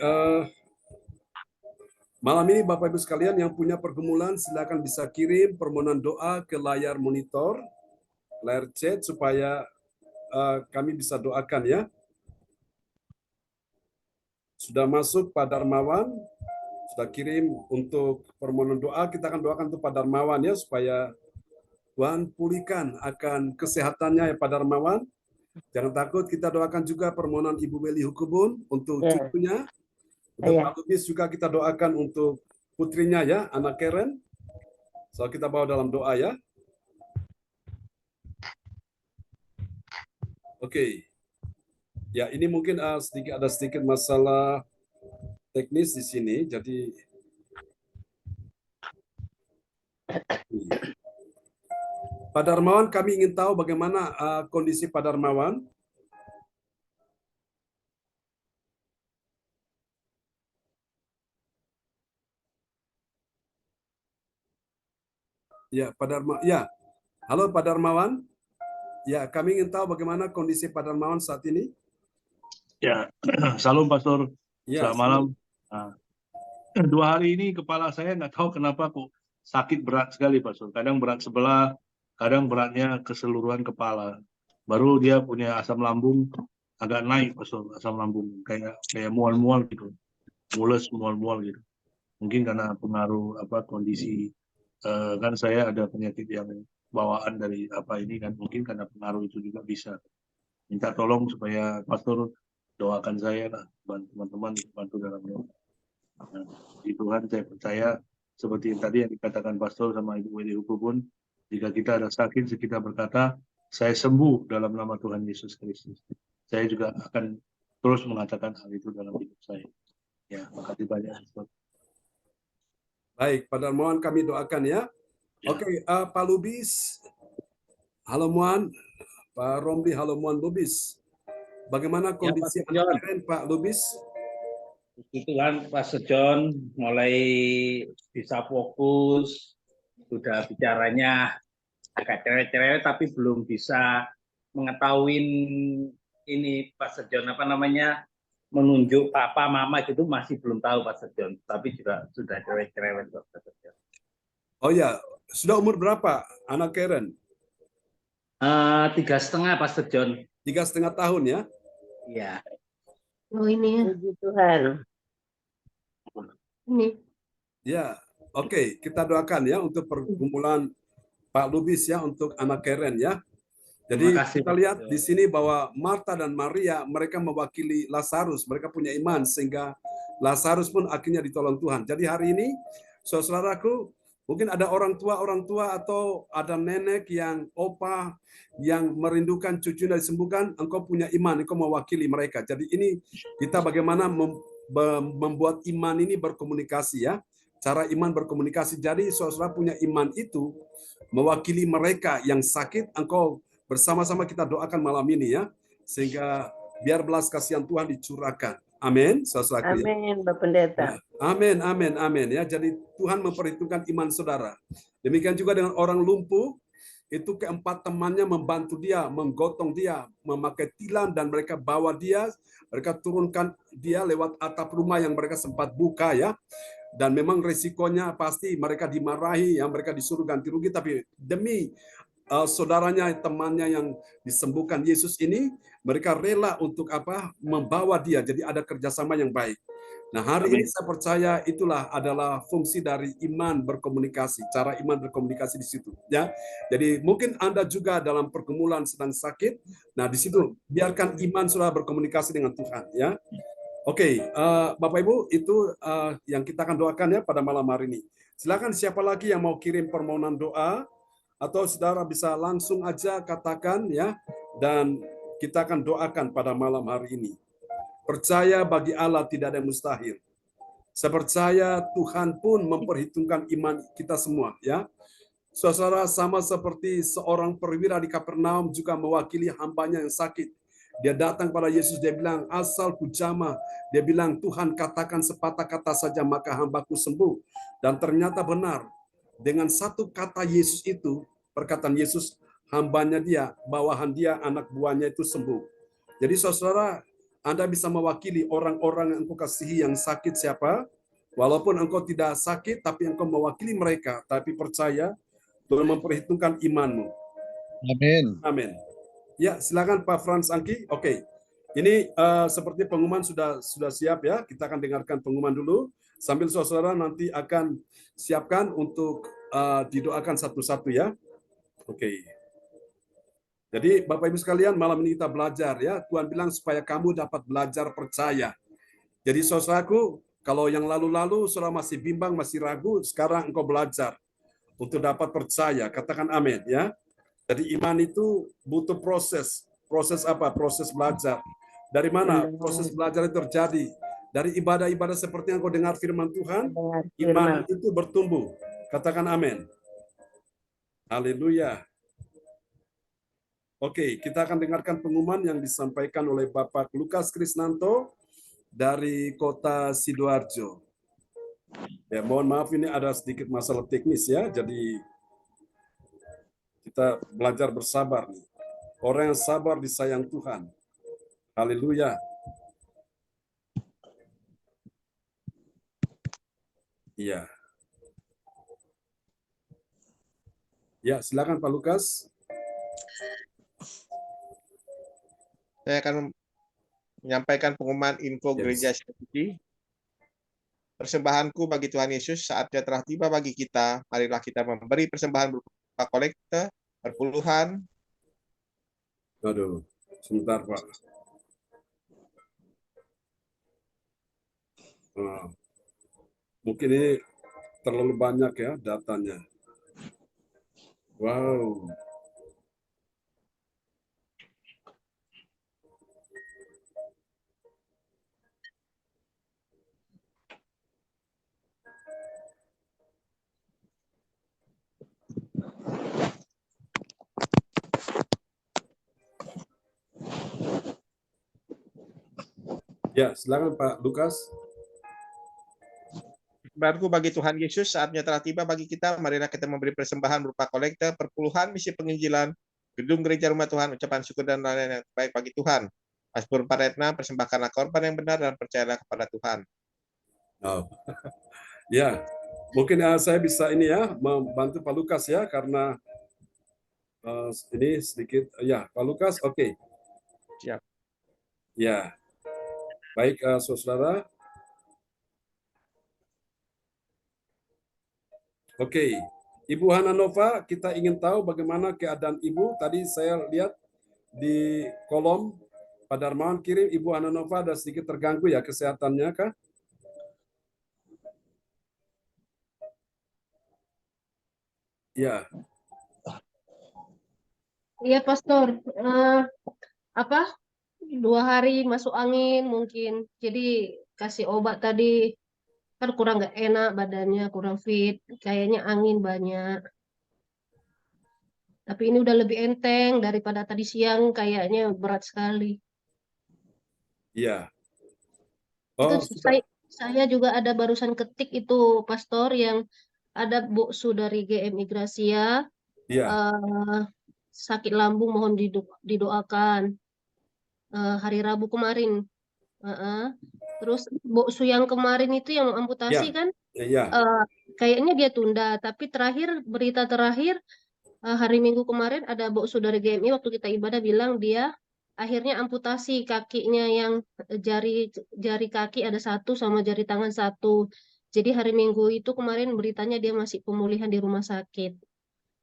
A: malam ini Bapak Ibu sekalian yang punya pergumulan silakan bisa kirim permohonan doa ke layar monitor, layar chat supaya kami bisa doakan ya. Sudah masuk Pak Darmawan, sudah kirim untuk permohonan doa, kita akan doakan untuk Pak Darmawan ya supaya Tuhan pulihkan akan kesehatannya ya Pak Darmawan. Jangan takut, kita doakan juga permohonan Ibu Weli Hukubun untuk
C: Ya.
A: cucunya. Untuk
C: Ya.
A: Pak Lubis juga kita doakan untuk putrinya ya, anak Karen. So kita bawa dalam doa ya. Oke. Ya, ini mungkin ada sedikit masalah teknis di sini. Jadi Pak Darmawan, kami ingin tahu bagaimana kondisi Pak Darmawan. Ya, Pak Darmawan. Ya, halo Pak Darmawan. Ya, kami ingin tahu bagaimana kondisi Pak Darmawan saat ini.
B: Ya, salam Pastor.
A: Ya,
B: Selamat malam. Nah, 2 hari ini kepala saya nggak tahu kenapa kok sakit berat sekali Pastor. Kadang berat sebelah, kadang beratnya keseluruhan kepala. Baru dia punya asam lambung agak naik Pastor, asam lambung kayak mual-mual gitu, mules mual-mual gitu. Mungkin karena pengaruh kondisi kan saya ada penyakit yang bawaan dari ini kan, mungkin karena pengaruh itu juga bisa. Minta tolong supaya Pastor doakan saya lah, bantu teman-teman bantu dalam doa. Nah, di Tuhan saya percaya seperti yang tadi yang dikatakan Pastor sama Ibu Weli Hukum pun, jika kita ada sakit, kita berkata, saya sembuh dalam nama Tuhan Yesus Kristus. Saya juga akan terus mengatakan hal itu dalam hidup saya. Ya, makasih banyak. Pastor.
A: Baik, Pada Muan kami doakan ya.
B: Ya.
A: Oke, Pak Lubis. Halo Muan. Pak Romli, halo Muan Lubis. Bagaimana kondisi
E: Pak John.
A: kalian, Pak Lubis?
E: Puji Tuhan, Pastor John mulai bisa fokus, sudah bicaranya agak cerewet-cerewet, tapi belum bisa mengetahui ini Pastor John apa namanya menunjuk papa mama gitu masih belum tahu Pastor John, tapi juga sudah cerewet-cerewet Pastor John.
A: Oh ya, sudah umur berapa anak Karen?
E: 3,5 Pastor John.
A: 3,5 tahun ya?
E: Iya.
C: Oh ini ya. Puji Tuhan. Ini.
A: Ya, oke. Kita doakan ya untuk pergumulan Pak Lubis ya untuk anak Karen ya. Jadi
E: Terima kasih,
A: kita lihat di sini bahwa Marta dan Maria mereka mewakili Lazarus, mereka punya iman sehingga Lazarus pun akhirnya ditolong Tuhan. Jadi hari ini, saudaraku, mungkin ada orang tua atau ada nenek yang opa yang merindukan cucunya disembuhkan, engkau punya iman, engkau mewakili mereka. Jadi ini kita bagaimana membuat iman ini berkomunikasi ya. Cara iman berkomunikasi. Jadi saudara punya iman itu mewakili mereka yang sakit, engkau bersama-sama kita doakan malam ini ya, sehingga biar belas kasihan Tuhan dicurahkan. Amin, saudaraku.
C: Amin, Bapak Pendeta.
A: Amin, amin, amin ya. Jadi Tuhan memperhitungkan iman saudara. Demikian juga dengan orang lumpuh, itu keempat temannya membantu dia, menggotong dia, memakai tilam dan mereka bawa dia, mereka turunkan dia lewat atap rumah yang mereka sempat buka ya. Dan memang resikonya pasti mereka dimarahi, ya mereka disuruh ganti rugi, tapi demi saudaranya, temannya yang disembuhkan Yesus ini, mereka rela untuk membawa dia. Jadi ada kerjasama yang baik. Nah hari ini saya percaya itulah adalah fungsi dari iman berkomunikasi, cara iman berkomunikasi di situ. Ya, jadi mungkin Anda juga dalam pergumulan sedang sakit. Nah di situ biarkan iman sudah berkomunikasi dengan Tuhan. Ya, oke, Bapak Ibu itu yang kita akan doakan ya pada malam hari ini. Silakan siapa lagi yang mau kirim permohonan doa? Atau saudara bisa langsung aja katakan ya, dan kita akan doakan pada malam hari ini. Percaya bagi Allah tidak ada yang mustahil. Saya percaya Tuhan pun memperhitungkan iman kita semua ya. Saudara, sama seperti seorang perwira di Kapernaum juga mewakili hambanya yang sakit. Dia datang pada Yesus, dia bilang, asal ku jamah. Dia bilang, Tuhan katakan sepatah kata saja maka hambaku sembuh. Dan ternyata benar. Dengan satu kata Yesus itu, perkataan Yesus, hambanya dia, bawahan dia, anak buahnya itu sembuh. Jadi saudara, Anda bisa mewakili orang-orang yang engkau kasihi yang sakit siapa? Walaupun engkau tidak sakit, tapi engkau mewakili mereka. Tapi percaya, Tuhan memperhitungkan imanmu.
G: Amin.
A: Amin. Ya, silakan Pak Frans Angki. Oke. Ini seperti pengumuman sudah siap ya. Kita akan dengarkan pengumuman dulu. Sambil saudara nanti akan siapkan untuk didoakan satu-satu ya. Oke. Jadi Bapak Ibu sekalian, malam ini kita belajar ya. Tuhan bilang supaya kamu dapat belajar percaya. Jadi saudaraku, kalau yang lalu-lalu saudara masih bimbang, masih ragu, sekarang engkau belajar untuk dapat percaya. Katakan amin ya. Jadi iman itu butuh proses. Proses apa? Proses belajar. Dari mana proses belajar itu terjadi? Dari ibadah-ibadah seperti yang kau dengar firman Tuhan, iman itu bertumbuh. Katakan amin. Haleluya. Oke, kita akan dengarkan pengumuman yang disampaikan oleh Bapak Lukas Krisnanto dari kota Sidoarjo. Ya, mohon maaf ini ada sedikit masalah teknis ya, jadi kita belajar bersabar nih. Orang yang sabar disayang Tuhan. Haleluya. Iya. Ya, silakan Pak Lukas.
F: Saya akan menyampaikan pengumuman info
A: Yes.
F: Gereja Suci. Persembahanku bagi Tuhan Yesus saatnya telah tiba bagi kita. Marilah kita memberi persembahan berupa kolekte, perpuluhan.
A: Aduh, sebentar Pak. Mungkin ini terlalu banyak ya datanya. Wow. Ya, silakan Pak Lukas.
F: Persembahanku bagi Tuhan Yesus, saatnya telah tiba bagi kita. Marilah kita memberi persembahan berupa kolekte, perpuluhan, misi penginjilan, gedung gereja rumah Tuhan, ucapan syukur dan lain-lain yang baik bagi Tuhan. Mazmur 4:6, persembahkanlah korban yang benar dan percayalah kepada Tuhan.
A: Oh. Ya, mungkin saya bisa ini ya membantu Pak Lukas ya, karena ini sedikit ya Pak Lukas. Oke.
F: Siap.
A: Ya, baik saudara. Oke, Ibu Hananova, kita ingin tahu bagaimana keadaan Ibu. Tadi saya lihat di kolom Pak Darmawan kirim Ibu Hananova ada sedikit terganggu ya kesehatannya kah? Ya.
H: Iya, Pastor. Apa? 2 hari masuk angin mungkin. Jadi kasih obat tadi kan kurang nggak enak badannya, kurang fit. Kayaknya angin banyak. Tapi ini udah lebih enteng daripada tadi siang. Kayaknya berat sekali.
A: Iya.
H: Itu
A: Oh, sudah.
H: saya juga ada barusan ketik itu, Pastor, yang ada buksu dari GMI Gracia.
A: Iya.
H: Sakit lambung mohon didoakan. Hari Rabu kemarin. Terus boksu yang kemarin itu yang amputasi
A: Ya.
H: kan,
A: Iya.
H: kayaknya dia tunda. Tapi berita terakhir hari Minggu kemarin ada boksu dari GMI waktu kita ibadah bilang dia akhirnya amputasi kakinya, yang jari kaki ada 1 sama jari tangan 1. Jadi hari Minggu itu kemarin beritanya dia masih pemulihan di rumah sakit.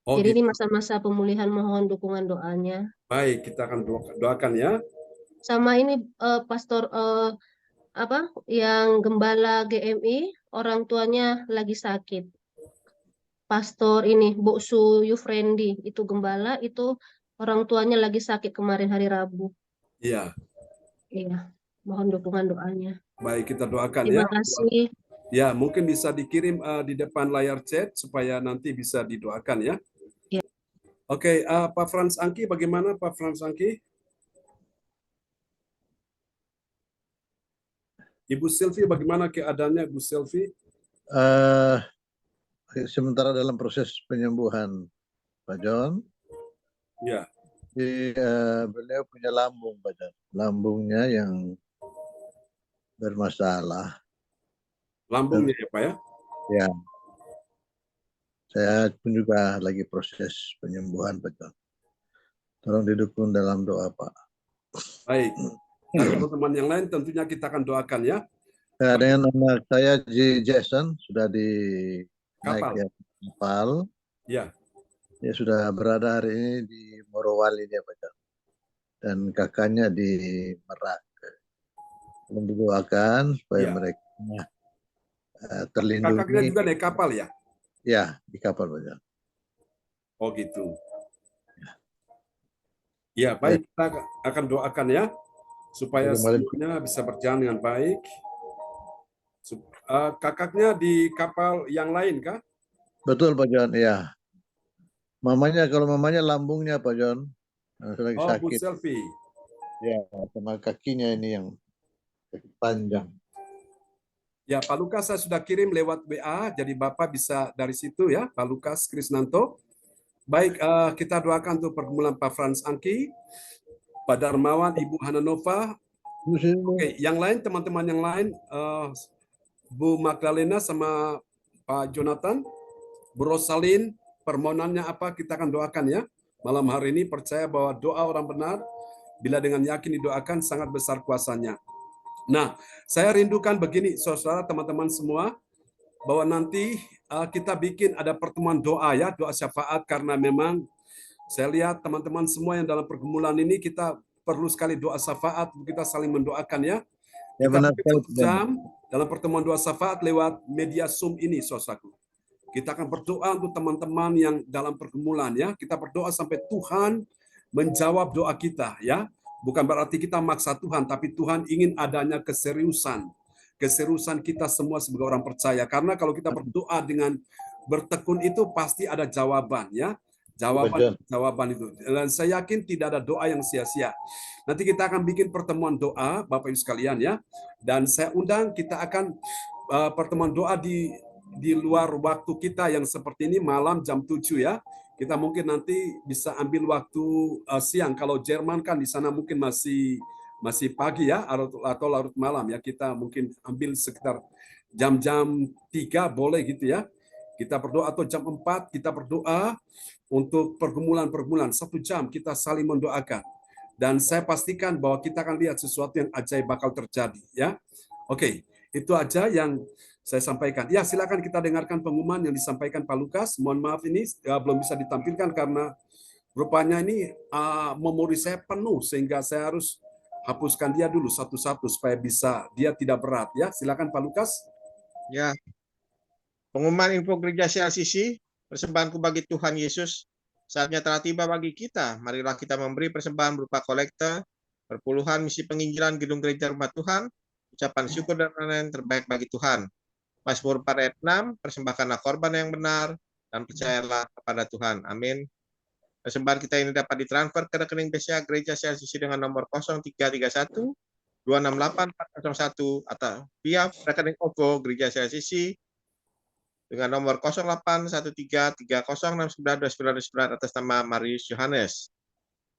A: Oh,
H: Jadi
A: gitu.
H: ini masa-masa pemulihan, mohon dukungan doanya.
A: Baik, kita akan doakan ya.
H: Sama ini Pastor yang gembala GMI, orang tuanya lagi sakit. Pastor ini Boksu Yufrendi itu gembala, itu orang tuanya lagi sakit kemarin hari Rabu.
A: Iya.
H: Iya, mohon dukungan doanya.
A: Baik, kita doakan ya.
H: Terima kasih.
A: Ya, mungkin bisa dikirim di depan layar chat supaya nanti bisa didoakan ya.
H: Ya.
A: Oke, Pak Frans Angki, bagaimana Pak Frans Angki? Ibu Sylvie, bagaimana keadaannya Ibu Sylvie?
G: Sementara dalam proses penyembuhan, Pak John.
A: Ya.
G: Beliau punya lambung, Pak John. Lambungnya yang bermasalah.
A: Lambungnya ya Pak ya?
G: Ya. Saya pun juga lagi proses penyembuhan, Pak John. Tolong didukung dalam doa, Pak.
A: Baik. Dan teman-teman yang lain tentunya kita akan doakan ya.
G: Dengan nama saya Jason sudah di
A: Kapal.
G: naik kapal.
A: Ya.
G: Dia sudah berada hari ini di Morowali dia, Pak John. Dan kakaknya di Merak. Tolong didoakan supaya mereka terlindungi.
A: Kakaknya juga naik kapal ya?
G: Ya, di kapal, Pak John.
A: Oh gitu. Ya, baik, kita akan doakan ya supaya semuanya bisa berjalan dengan baik. Kakaknya di kapal yang lain kah?
G: Betul, Pak John, ya. Kalau mamanya lambungnya, Pak John, lagi sakit.
A: Bu Selfie.
G: Ya, sama kakinya ini yang panjang.
A: Ya, Pak Lukas saya sudah kirim lewat WA, jadi Bapak bisa dari situ ya, Pak Lukas Krisnanto. Baik, kita doakan untuk pergumulan Pak Frans Angki, Pak Darmawan, Ibu Hananova. Oke, yang lain, teman-teman yang lain, Bu Magdalena sama Pak Jonathan, Bu Rosalin, permohonannya apa kita akan doakan ya. Malam hari ini percaya bahwa doa orang benar, bila dengan yakin didoakan sangat besar kuasanya. Nah, saya rindukan begini, saudara, teman-teman semua, bahwa nanti kita bikin ada pertemuan doa ya, doa syafaat, karena memang saya lihat teman-teman semua yang dalam pergumulan ini kita perlu sekali doa syafaat, kita saling mendoakan ya. Kita bikin 1 jam dalam pertemuan doa syafaat lewat media Zoom ini, saudaraku. Kita akan berdoa untuk teman-teman yang dalam pergumulan ya. Kita berdoa sampai Tuhan menjawab doa kita ya. Bukan berarti kita maksa Tuhan, tapi Tuhan ingin adanya keseriusan. Keseriusan kita semua sebagai orang percaya. Karena kalau kita berdoa dengan bertekun itu pasti ada jawaban ya. Jawaban itu. Dan saya yakin tidak ada doa yang sia-sia. Nanti kita akan bikin pertemuan doa Bapak Ibu sekalian ya. Dan saya undang kita akan pertemuan doa di luar waktu kita yang seperti ini malam jam 7 ya. Kita mungkin nanti bisa ambil waktu siang. Kalau Jerman kan di sana mungkin masih pagi ya atau larut malam ya. Kita mungkin ambil sekitar jam-jam 3 boleh gitu ya. Kita berdoa atau jam 4 kita berdoa untuk pergumulan-pergumulan. 1 jam kita saling mendoakan. Dan saya pastikan bahwa kita akan lihat sesuatu yang ajaib bakal terjadi ya. Oke, itu aja yang saya sampaikan. Ya, silakan kita dengarkan pengumuman yang disampaikan Pak Lukas. Mohon maaf ini belum bisa ditampilkan karena rupanya ini memori saya penuh sehingga saya harus hapuskan dia dulu satu-satu supaya bisa dia tidak berat ya. Silakan Pak Lukas.
F: Ya. Pengumuman info gereja CLCC, persembahanku bagi Tuhan Yesus, saatnya telah tiba bagi kita. Marilah kita memberi persembahan berupa kolekte, perpuluhan misi penginjilan gedung gereja rumah Tuhan, ucapan syukur dan lain-lain terbaik bagi Tuhan. Mazmur 4 ayat 6, persembahkanlah korban yang benar, dan percayalah kepada Tuhan. Amin. Persembahan kita ini dapat ditransfer ke rekening BCA Gereja CLCC dengan nomor 0331 268 401 atau via rekening OVO Gereja CLCC dengan nomor 081330692929 atas nama Marius Yohanes.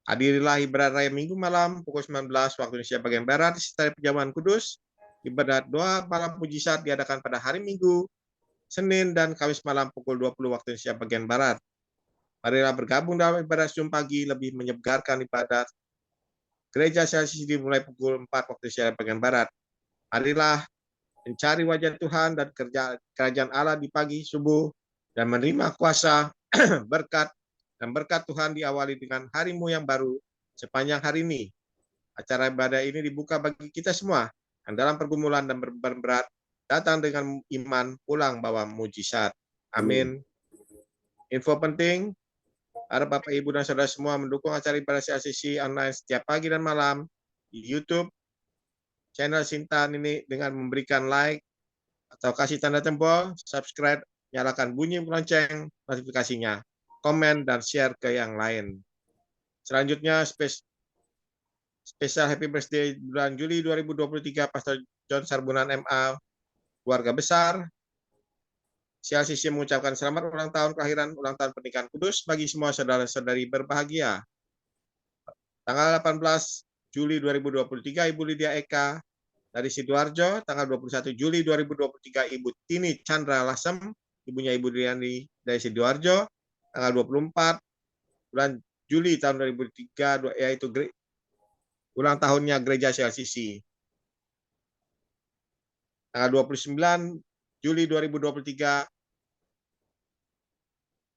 F: Hadirilah ibadah raya Minggu malam pukul 19 waktu Indonesia bagian Barat di Setari Perjamuan Kudus. Ibadat doa malam mujizat diadakan pada hari Minggu, Senin, dan Kamis malam pukul 20 waktu Indonesia bagian Barat. Marilah bergabung dalam ibadah Zoom pagi lebih menyegarkan ibadat Gereja CLCC dimulai pukul 4 waktu Indonesia bagian Barat. Marilah mencari wajah Tuhan dan kerajaan Allah di pagi subuh dan menerima kuasa berkat Tuhan diawali dengan harimu yang baru sepanjang hari ini. Acara ibadah ini dibuka bagi kita semua yang dalam pergumulan dan beban berat datang dengan iman pulang bawa mujizat. Amin. Info penting, harap Bapak Ibu dan Saudara semua mendukung acara ibadah CLCC online setiap pagi dan malam di YouTube channel Sintan ini dengan memberikan like atau kasih tanda jempol, subscribe, nyalakan bunyi lonceng notifikasinya, komen dan share ke yang lain. Selanjutnya spesial Happy Birthday bulan Juli 2023 Pastor John Sarbunan MA, keluarga besar. CLCC mengucapkan selamat ulang tahun kelahiran, ulang tahun pernikahan kudus bagi semua saudara-saudari berbahagia. Tanggal 18 Juli 2023 Ibu Lydia Eka dari Sidoarjo, tanggal 21 Juli 2023 Ibu Tini Chandra Lasem, ibunya Ibu Riani dari Sidoarjo, tanggal 24 bulan Juli tahun 2003 yaitu ulang tahunnya Gereja CLCC. Tanggal 29 Juli 2023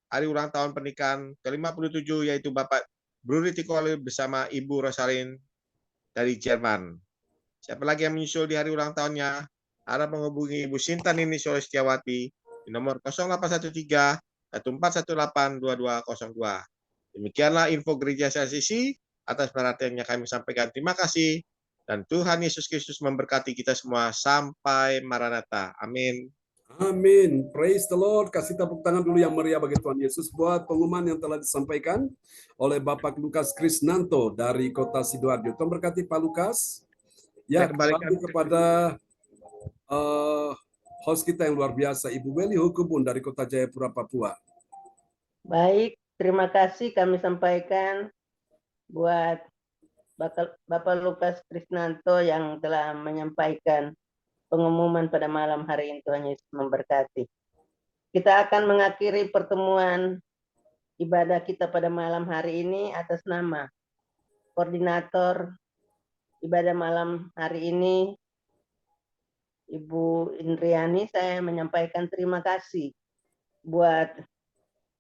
F: hari ulang tahun pernikahan ke-57 yaitu Bapak Bruri Tikoli bersama Ibu Rosalin dari Jerman. Siapa lagi yang menyusul di hari ulang tahunnya? Harap menghubungi Ibu Sintan ini Solo Setiawati di nomor 0813 1418 2202. Demikianlah info Gereja CLCC. Atas perhatiannya kami sampaikan terima kasih. Dan Tuhan Yesus Kristus memberkati kita semua sampai Maranatha. Amin.
A: Amin. Praise the Lord. Kasih tepuk tangan dulu yang meriah bagi Tuhan Yesus buat pengumuman yang telah disampaikan oleh Bapak Lukas Krisnanto dari Kota Sidoarjo. Tuhan berkati Pak Lukas. Ya, kembali kepada host kita yang luar biasa, Ibu Weli Hukubun dari Kota Jayapura, Papua.
C: Baik, terima kasih kami sampaikan buat Bapak Lukas Krisnanto yang telah menyampaikan pengumuman pada malam hari ini. Tuhan Yesus memberkati. Kita akan mengakhiri pertemuan ibadah kita pada malam hari ini atas nama koordinator ibadah malam hari ini, Ibu Indriani. Saya menyampaikan terima kasih buat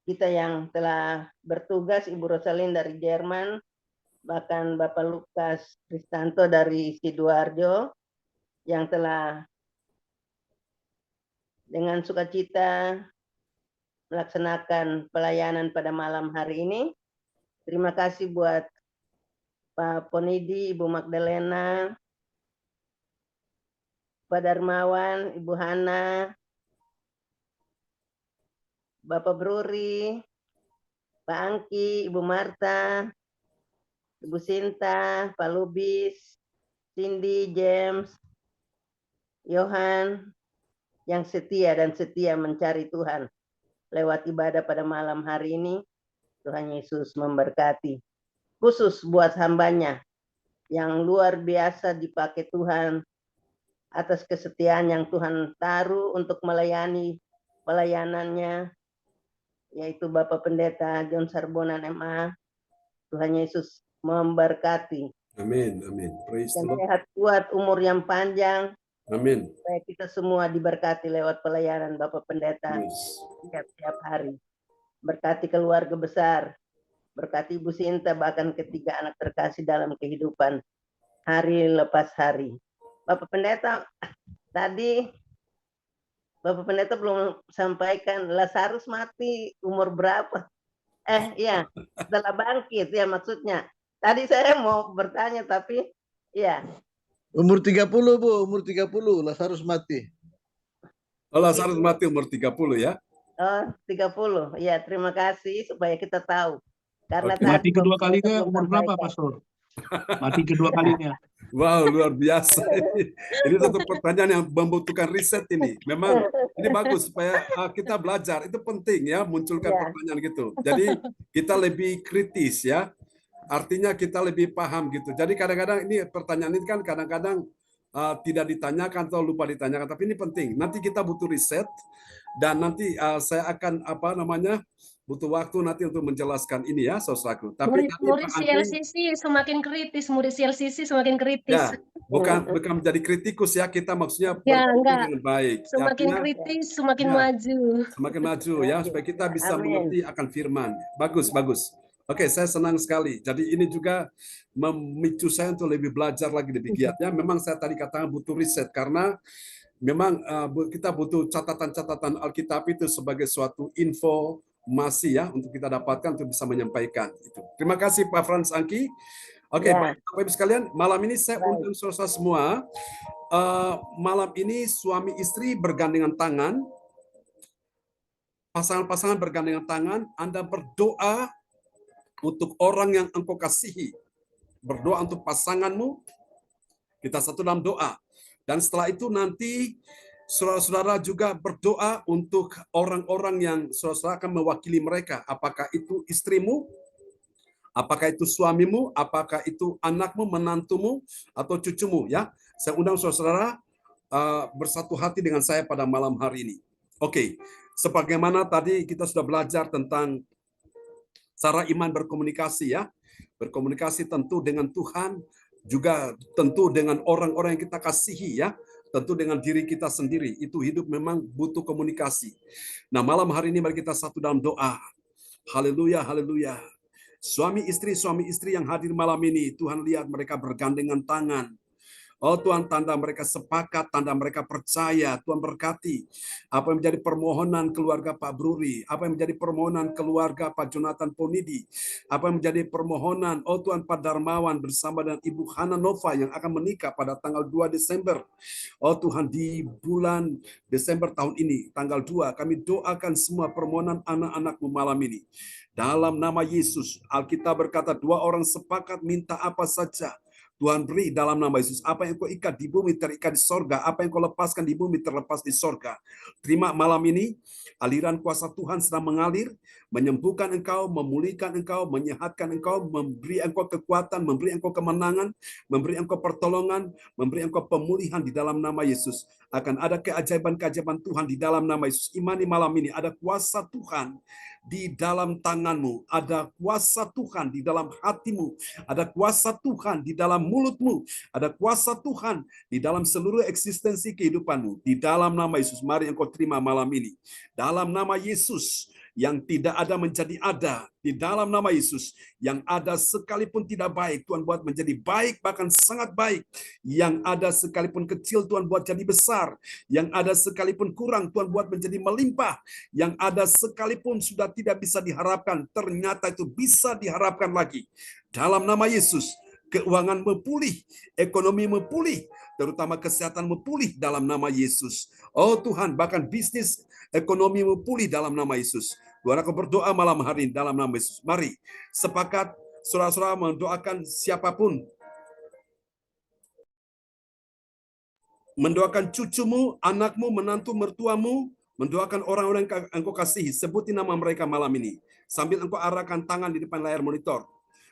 C: kita yang telah bertugas, Ibu Rosalin dari Jerman, bahkan Bapak Lukas Kristanto dari Sidoarjo, yang telah dengan sukacita melaksanakan pelayanan pada malam hari ini. Terima kasih buat Pak Ponidi, Ibu Magdalena, Pak Darmawan, Ibu Hana, Bapak Bruri, Pak Angki, Ibu Marta, Ibu Sinta, Pak Lubis, Cindy, James, Yohan, yang setia dan setia mencari Tuhan lewat ibadah pada malam hari ini. Tuhan Yesus memberkati. Khusus buat hambanya yang luar biasa dipakai Tuhan atas kesetiaan yang Tuhan taruh untuk melayani pelayanannya, yaitu Bapak Pendeta John Sarbonan MA. Tuhan Yesus memberkati.
A: Amin, amin. Praise the
C: Dan
A: Lord.
C: sehat kuat, umur yang panjang,
A: Amin.
C: supaya kita semua diberkati lewat pelayanan Bapak Pendeta
A: Yes.
C: setiap hari. Berkati keluarga besar, berkati Ibu Sinta, bahkan ketiga anak terkasih dalam kehidupan hari lepas hari. Bapak Pendeta, tadi Bapak Pendeta belum sampaikan Lazarus mati umur berapa? Iya, setelah bangkit ya maksudnya. Tadi saya mau bertanya tapi ya.
G: Umur 30, Bu, umur 30 Lazarus mati.
A: Oh, Lazarus mati umur 30 ya.
C: Oh, 30. Ya, terima kasih supaya kita tahu. Karena
A: Oke.
B: Mati kedua
C: Bapak
B: kalinya
C: belum
B: umur berapa,
C: sampaikan.
B: Pastor? Mati kedua kalinya.
A: Wow, luar biasa. Ini satu pertanyaan yang membutuhkan riset ini. Memang ini bagus supaya kita belajar. Itu penting ya, munculkan
C: Ya.
A: pertanyaan gitu. Jadi kita lebih kritis ya. Artinya kita lebih paham gitu. Jadi kadang-kadang ini pertanyaan ini kan kadang-kadang tidak ditanyakan atau lupa ditanyakan. Tapi ini penting. Nanti kita butuh riset dan nanti saya akan butuh waktu nanti untuk menjelaskan ini ya, saudaraku. Tapi tadi
H: Murid
A: Pak Angki,
H: CLCC semakin kritis, murid CLCC semakin kritis.
A: ya, bukan menjadi kritikus ya, kita maksudnya
H: Ya,
A: berpikir
H: enggak.
A: dengan baik.
H: Semakin
A: Artinya
H: kritis, semakin
A: ya,
H: maju.
A: semakin maju ya, supaya kita bisa
C: Amin.
A: mengerti akan firman. Bagus, bagus. Oke, saya senang sekali. Jadi ini juga memicu saya untuk lebih belajar lagi lebih giat ya. Memang saya tadi katakan butuh riset karena memang kita butuh catatan-catatan Alkitab itu sebagai suatu informasi ya untuk kita dapatkan untuk bisa menyampaikan itu. Terima kasih Pak Frans Angki. Oke,
C: Ya.
A: baik, Bapak Ibu sekalian, malam ini saya
C: Baik.
A: undang saudara semua. Malam ini suami istri bergandengan tangan, pasangan-pasangan bergandengan tangan, Anda berdoa untuk orang yang engkau kasihi. Berdoa untuk pasanganmu, kita satu dalam doa. Dan setelah itu nanti saudara-saudara juga berdoa untuk orang-orang yang saudara akan mewakili mereka. Apakah itu istrimu, apakah itu suamimu, apakah itu anakmu, menantumu, atau cucumu. Ya, saya undang saudara bersatu hati dengan saya pada malam hari ini. Oke, sebagaimana tadi kita sudah belajar tentang cara iman berkomunikasi ya. Berkomunikasi tentu dengan Tuhan, juga tentu dengan orang-orang yang kita kasihi ya. Tentu dengan diri kita sendiri. Itu hidup memang butuh komunikasi. Nah, malam hari ini mari kita satu dalam doa. Haleluya, haleluya. Suami istri yang hadir malam ini, Tuhan lihat mereka bergandengan tangan. Oh Tuhan, tanda mereka sepakat, tanda mereka percaya. Tuhan berkati apa yang menjadi permohonan keluarga Pak Bruri, apa yang menjadi permohonan keluarga Pak Jonathan Ponidi, apa yang menjadi permohonan, oh Tuhan, Pak Darmawan bersama dengan Ibu Hana Nova yang akan menikah pada tanggal 2 Desember. Oh Tuhan, di bulan Desember tahun ini, tanggal 2, kami doakan semua permohonan anak-anakmu malam ini. Dalam nama Yesus, Alkitab berkata 2 orang sepakat minta apa saja, Tuhan beri dalam nama Yesus. Apa yang kau ikat di bumi terikat di sorga. Apa yang kau lepaskan di bumi terlepas di sorga. Terima malam ini aliran kuasa Tuhan sedang mengalir, menyembuhkan engkau, memulihkan engkau, menyehatkan engkau, memberi engkau kekuatan, memberi engkau kemenangan, memberi engkau pertolongan, memberi engkau pemulihan di dalam nama Yesus. Akan ada keajaiban-keajaiban Tuhan di dalam nama Yesus. Imani malam ini ada kuasa Tuhan di dalam tanganmu, ada kuasa Tuhan di dalam hatimu, ada kuasa Tuhan di dalam mulutmu, ada kuasa Tuhan di dalam seluruh eksistensi kehidupanmu. Di dalam nama Yesus, mari engkau terima malam ini. Dalam nama Yesus, Yang tidak ada menjadi ada di dalam nama Yesus. Yang ada sekalipun tidak baik, Tuhan buat menjadi baik, bahkan sangat baik. Yang ada sekalipun kecil, Tuhan buat jadi besar. Yang ada sekalipun kurang, Tuhan buat menjadi melimpah. Yang ada sekalipun sudah tidak bisa diharapkan, ternyata itu bisa diharapkan lagi. Dalam nama Yesus, keuangan memulih, ekonomi memulih, terutama kesehatan memulih dalam nama Yesus. Oh Tuhan, bahkan bisnis, ekonomi memulih dalam nama Yesus. Tuhan, aku berdoa malam hari ini dalam nama Yesus. Mari sepakat saudara-saudara mendoakan siapapun, mendoakan cucumu, anakmu, menantu, mertuamu, mendoakan orang-orang yang engkau kasihi. Sebutin nama mereka malam ini. Sambil engkau arahkan tangan di depan layar monitor.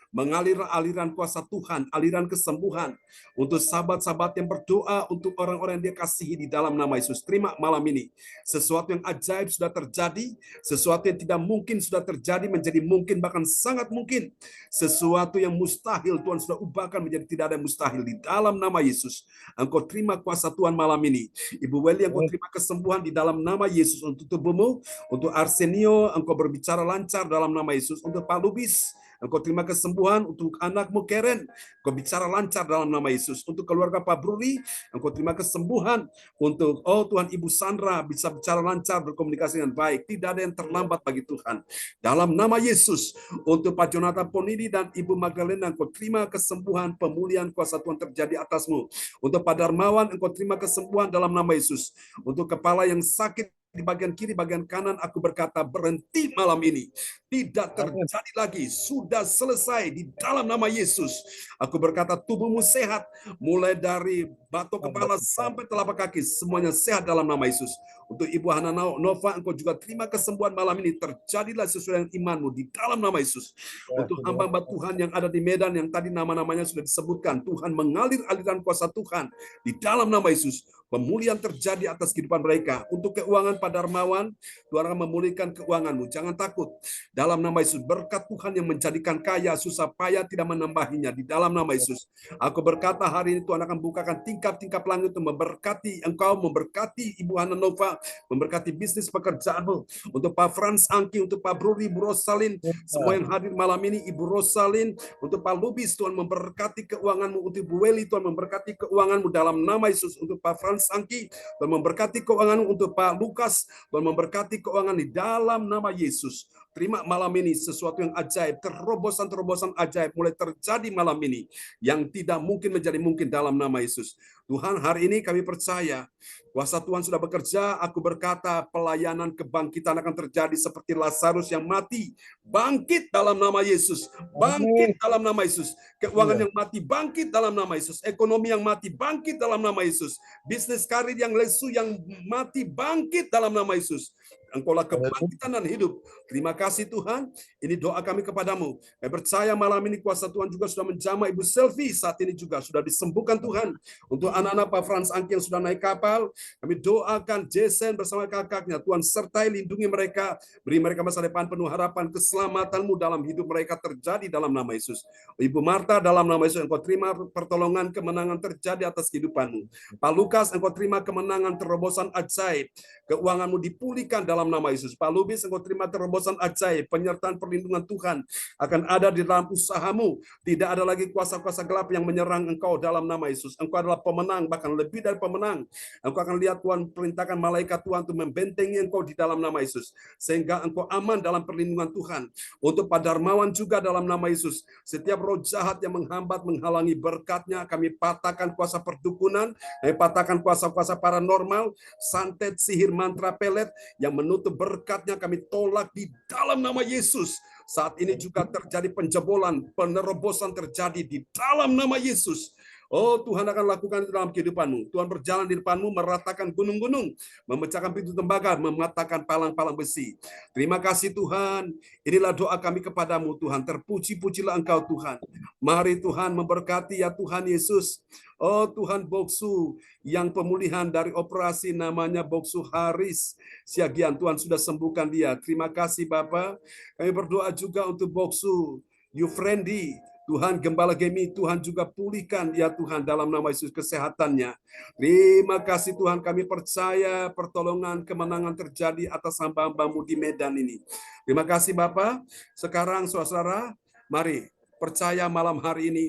A: Mengalir aliran kuasa Tuhan, aliran kesembuhan untuk sahabat-sahabat yang berdoa untuk orang-orang yang dia kasihi di dalam nama Yesus. Terima malam ini. Sesuatu yang ajaib sudah terjadi, sesuatu yang tidak mungkin sudah terjadi menjadi mungkin, bahkan sangat mungkin. Sesuatu yang mustahil Tuhan sudah ubahkan menjadi tidak ada yang mustahil di dalam nama Yesus. Engkau terima kuasa Tuhan malam ini. Ibu Welly, engkau terima kesembuhan di dalam nama Yesus untuk tubuhmu. Untuk Arsenio, engkau berbicara lancar dalam nama Yesus. Untuk Pak Lubis, engkau terima kesembuhan. Untuk anakmu Karen, engkau bicara lancar dalam nama Yesus. Untuk keluarga Pak Bruri, engkau terima kesembuhan. Untuk Tuhan Ibu Sandra bisa bicara lancar, berkomunikasi dengan baik. Tidak ada yang terlambat bagi Tuhan. Dalam nama Yesus. Untuk Pak Jonathan Ponidi dan Ibu Magdalena, engkau terima kesembuhan, pemulihan kuasa Tuhan terjadi atasmu. Untuk Pak Darmawan, engkau terima kesembuhan dalam nama Yesus. Untuk kepala yang sakit di bagian kiri, bagian kanan, aku berkata berhenti malam ini. Tidak terjadi lagi, sudah selesai di dalam nama Yesus. Aku berkata tubuhmu sehat, mulai dari batok kepala sampai telapak kaki, semuanya sehat dalam nama Yesus. Untuk Ibu Hana Nova, engkau juga terima kesembuhan malam ini, terjadilah sesuai dengan imanmu di dalam nama Yesus. Untuk hamba-hamba Tuhan yang ada di Medan, yang tadi nama-namanya sudah disebutkan, Tuhan mengalir aliran kuasa Tuhan di dalam nama Yesus. Pemulihan terjadi atas kehidupan mereka. Untuk keuangan Pak Darmawan, Tuhan akan memulihkan keuanganmu. Jangan takut. Dalam nama Yesus, berkat Tuhan yang menjadikan kaya, susah payah tidak menambahinya. Di dalam nama Yesus, aku berkata hari ini Tuhan akan bukakan tingkap-tingkap langit untuk memberkati engkau, memberkati Ibu Hana Nova, memberkati bisnis pekerjaanmu. Untuk Pak Frans Angki, untuk Pak Bruri, Ibu Rosalin, semua yang hadir malam ini, Ibu Rosalin, untuk Pak Lubis, Tuhan memberkati keuanganmu. Untuk Ibu Welly, Tuhan memberkati keuanganmu dalam nama Yesus. Untuk Pak Frans Angki, Tuhan memberkati keuangan. Untuk Pak Lukas, Tuhan memberkati keuangan di dalam nama Yesus. Terima malam ini sesuatu yang ajaib, terobosan-terobosan ajaib mulai terjadi malam ini, yang tidak mungkin menjadi mungkin dalam nama Yesus. Tuhan, hari ini kami percaya kuasa Tuhan sudah bekerja. Aku berkata pelayanan kebangkitan akan terjadi seperti Lazarus yang mati, bangkit dalam nama Yesus, bangkit dalam nama Yesus. Keuangan yang mati, bangkit dalam nama Yesus. Ekonomi yang mati, bangkit dalam nama Yesus. Bisnis karir yang lesu, yang mati, bangkit dalam nama Yesus. Engkaulah kebangkitan dan hidup. Terima kasih Tuhan. Ini doa kami kepadamu. Kami percaya malam ini kuasa Tuhan juga sudah menjamah Ibu Selvi saat ini juga sudah disembuhkan Tuhan. Untuk anak-anak Pak Frans Angki yang sudah naik kapal, kami doakan Jason bersama kakaknya. Tuhan sertai lindungi mereka. Beri mereka masa depan penuh harapan. Keselamatanmu dalam hidup mereka terjadi dalam nama Yesus. Ibu Marta, dalam nama Yesus engkau terima pertolongan, kemenangan terjadi atas kehidupanmu. Pak Lukas, engkau terima kemenangan, terobosan ajaib. Keuanganmu dipulihkan dalam nama Yesus. Pak Lubis, engkau terima terobosan ajaib, penyertaan perlindungan Tuhan akan ada di dalam usahamu. Tidak ada lagi kuasa-kuasa gelap yang menyerang engkau dalam nama Yesus. Engkau adalah pemenang, bahkan lebih dari pemenang. Engkau akan lihat Tuhan perintahkan malaikat Tuhan untuk membentengi engkau di dalam nama Yesus, sehingga engkau aman dalam perlindungan Tuhan. Untuk Pak Darmawan juga dalam nama Yesus, setiap roh jahat yang menghambat, menghalangi berkatnya, kami patahkan kuasa perdukunan, kami patahkan kuasa-kuasa paranormal, santet, sihir, mantra, pelet yang menutup berkatnya, kami tolak di dalam nama Yesus. Saat ini juga terjadi penjebolan, penerobosan terjadi di dalam nama Yesus. Oh, Tuhan akan lakukan itu dalam kehidupanmu. Tuhan berjalan di depanmu, meratakan gunung-gunung, memecahkan pintu tembaga, mematahkan palang-palang besi. Terima kasih Tuhan. Inilah doa kami kepadamu Tuhan. Terpuji-pujilah Engkau Tuhan. Mari Tuhan memberkati ya Tuhan Yesus. Oh Tuhan, Boksu yang pemulihan dari operasi namanya Boksu Haris Siagian, Tuhan sudah sembuhkan dia. Terima kasih Bapak. Kami berdoa juga untuk Boksu Yufrendi. Tuhan, Gembala Gemi, Tuhan juga pulihkan ya Tuhan dalam nama Yesus kesehatannya. Terima kasih Tuhan, kami percaya pertolongan kemenangan terjadi atas hamba-hambamu di Medan ini. Terima kasih Bapak. Sekarang saudara, mari percaya malam hari ini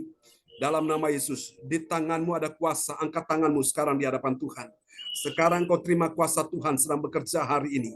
A: dalam nama Yesus. Di tanganmu ada kuasa, angkat tanganmu sekarang di hadapan Tuhan. Sekarang kau terima kuasa Tuhan sedang bekerja hari ini.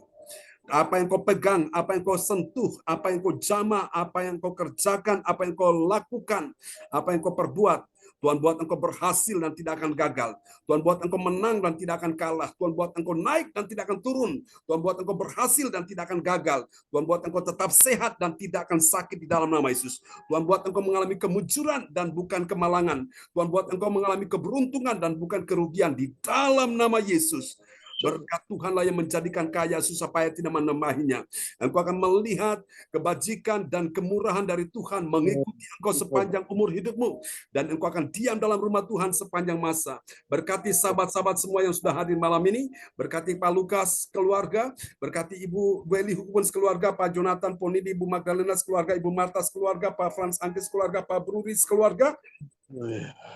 A: Apa yang kau pegang, apa yang kau sentuh, apa yang kau jamah, apa yang kau kerjakan, apa yang kau lakukan, apa yang kau perbuat, Tuhan buat engkau berhasil dan tidak akan gagal. Tuhan buat engkau menang dan tidak akan kalah. Tuhan buat engkau naik dan tidak akan turun. Tuhan buat engkau berhasil dan tidak akan gagal. Tuhan buat engkau tetap sehat dan tidak akan sakit di dalam nama Yesus. Tuhan buat engkau mengalami kemujuran dan bukan kemalangan. Tuhan buat engkau mengalami keberuntungan dan bukan kerugian di dalam nama Yesus. Berkat Tuhanlah yang menjadikan kaya susah payah tidak menambahinya. Engkau akan melihat kebajikan dan kemurahan dari Tuhan mengikuti engkau sepanjang umur hidupmu. Dan engkau akan diam dalam rumah Tuhan sepanjang masa. Berkati sahabat-sahabat semua yang sudah hadir malam ini. Berkati Pak Lukas keluarga. Berkati Ibu Welly Hukuman keluarga. Pak Jonathan Ponidi, Ibu Magdalena keluarga. Ibu Marta keluarga. Pak Frans Angkis keluarga. Pak Bruris keluarga.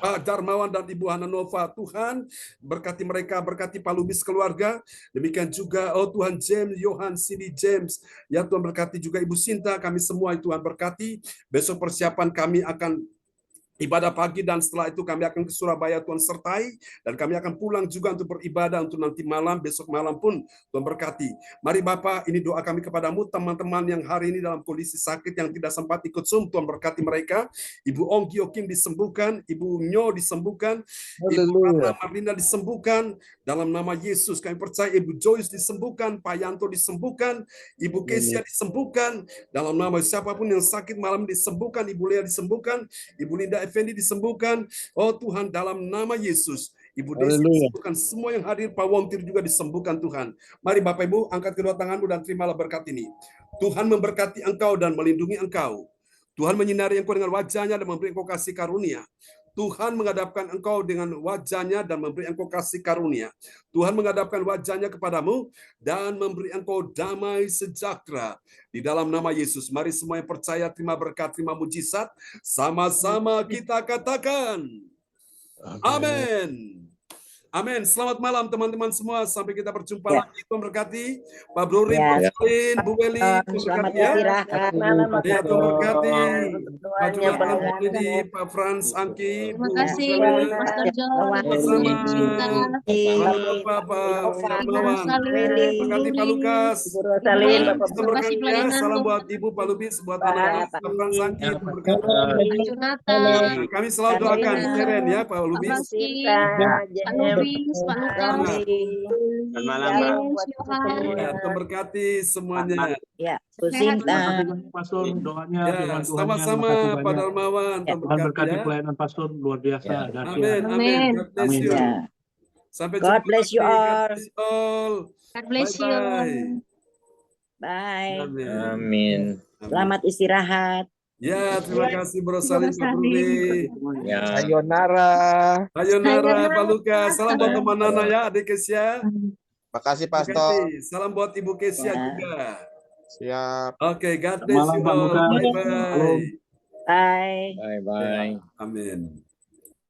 A: Pak Darmawan dan Ibu Hana Nova, Tuhan berkati mereka, berkati Pak Lubis keluarga, demikian juga Tuhan James, Johan, Cindy James, ya Tuhan berkati juga Ibu Sinta, kami semua Tuhan berkati, besok persiapan kami akan ibadah pagi dan setelah itu kami akan ke Surabaya Tuhan sertai dan kami akan pulang juga untuk beribadah untuk nanti malam, besok malam pun Tuhan berkati. Mari Bapak, ini doa kami kepadamu, teman-teman yang hari ini dalam kondisi sakit yang tidak sempat ikut Zoom, Tuhan berkati mereka. Ibu Ong Gio Kim disembuhkan, Ibu Nyo disembuhkan, Ibu Ratna Marlina disembuhkan, dalam nama Yesus kami percaya. Ibu Joyce disembuhkan, Pak Yanto disembuhkan, Ibu Kesia disembuhkan, dalam nama siapapun yang sakit malam disembuhkan, Ibu Lea disembuhkan, Ibu Linda Effendi disembuhkan. Oh Tuhan, dalam nama Yesus. Ibu Desi disembuhkan, semua yang hadir, Pak Wongtir juga disembuhkan Tuhan. Mari Bapak Ibu, angkat kedua tanganmu dan terimalah berkat ini. Tuhan memberkati engkau dan melindungi engkau. Tuhan menyinari engkau dengan wajahnya dan memberi engkau kasih karunia. Tuhan menghadapkan engkau dengan wajahnya dan memberi engkau kasih karunia. Tuhan menghadapkan wajahnya kepadamu dan memberi engkau damai sejahtera. Di dalam nama Yesus, mari semua yang percaya terima berkat, terima mujizat. Sama-sama kita katakan, amin. Amin. Selamat malam teman-teman semua. Sampai kita berjumpa lagi. Tuhan berkati. Pak Bruri, Pak Salin, Bu Welly.
D: Selamat
A: berkati ya.
D: istirahat.
C: Malam
A: Ya, Tuhan berkati. Pak
C: doanya
A: Jonathan,
C: Pak.
A: Ponidi, Pak Frans, Angki,
H: Terima
A: Bu
H: kasih,
A: Magdalena.
H: Pastor John,
A: Sama-sama.
H: Ibu Cinta,
A: Bapak
H: Ibu
A: Darmawan.
H: Rosalin,
A: Berkati Pak Lukas.
C: Ibu Rosalin,
H: Ibu
C: Bapak
H: terima kasih
A: Ya,
H: pelayanan
A: salam buat Ibu Pak Lubis, buat anak-anak Pak Frans, Angki. Tuhan berkati.
H: Pak Jonathan,
A: Kami selalu doakan
C: Karina,
A: Keren ya Pak
H: Pak
A: Lubis.
H: Basti,
C: Sinta,
H: Pak Nubis, Pak Lukas,
C: Selamat
F: malam,
C: Shalom buat kita
H: Johan.
C: semua.
A: Ya, Tuhan berkati semuanya.
D: Ya, Bu
H: Sehat,
D: Sinta.
B: Pastor, doanya,
A: Ya,
B: firman Tuhannya,
A: sama-sama
B: makasih
A: Pak
B: banyak.
A: Darmawan.
D: Ya.
A: Tuhan
B: Tuhan
A: berkati
B: berkati
A: ya.
B: pelayanan Pastor luar biasa. Dahsyat.
A: Amin, amin.
H: Amin.
A: God bless
B: Amin.
A: you.
D: Ya.
A: Sampai
D: God
A: jumpa
D: bless you
A: lagi.
D: all.
A: God bless you all.
H: God bless you.
A: Bye-bye.
D: Bye.
A: Amin.
I: Amin.
A: Amin.
D: Selamat istirahat.
A: Ya, terima kasih Bro Salim, Pak Bruri.
I: Ya.
F: Sayonara.
A: Sayonara Pak Lukas. Salam buat teman Nana ya, adik Kesia.
F: Makasih
A: Terima
F: Pastor.
A: kasih. Salam buat Ibu Kesia
D: Ya.
A: juga.
F: Siap.
A: Oke, God bless
B: Malam,
A: you
B: Pak
A: all.
B: Lukas.
A: Bye-bye.
D: Bye.
I: Bye bye.
A: Amin.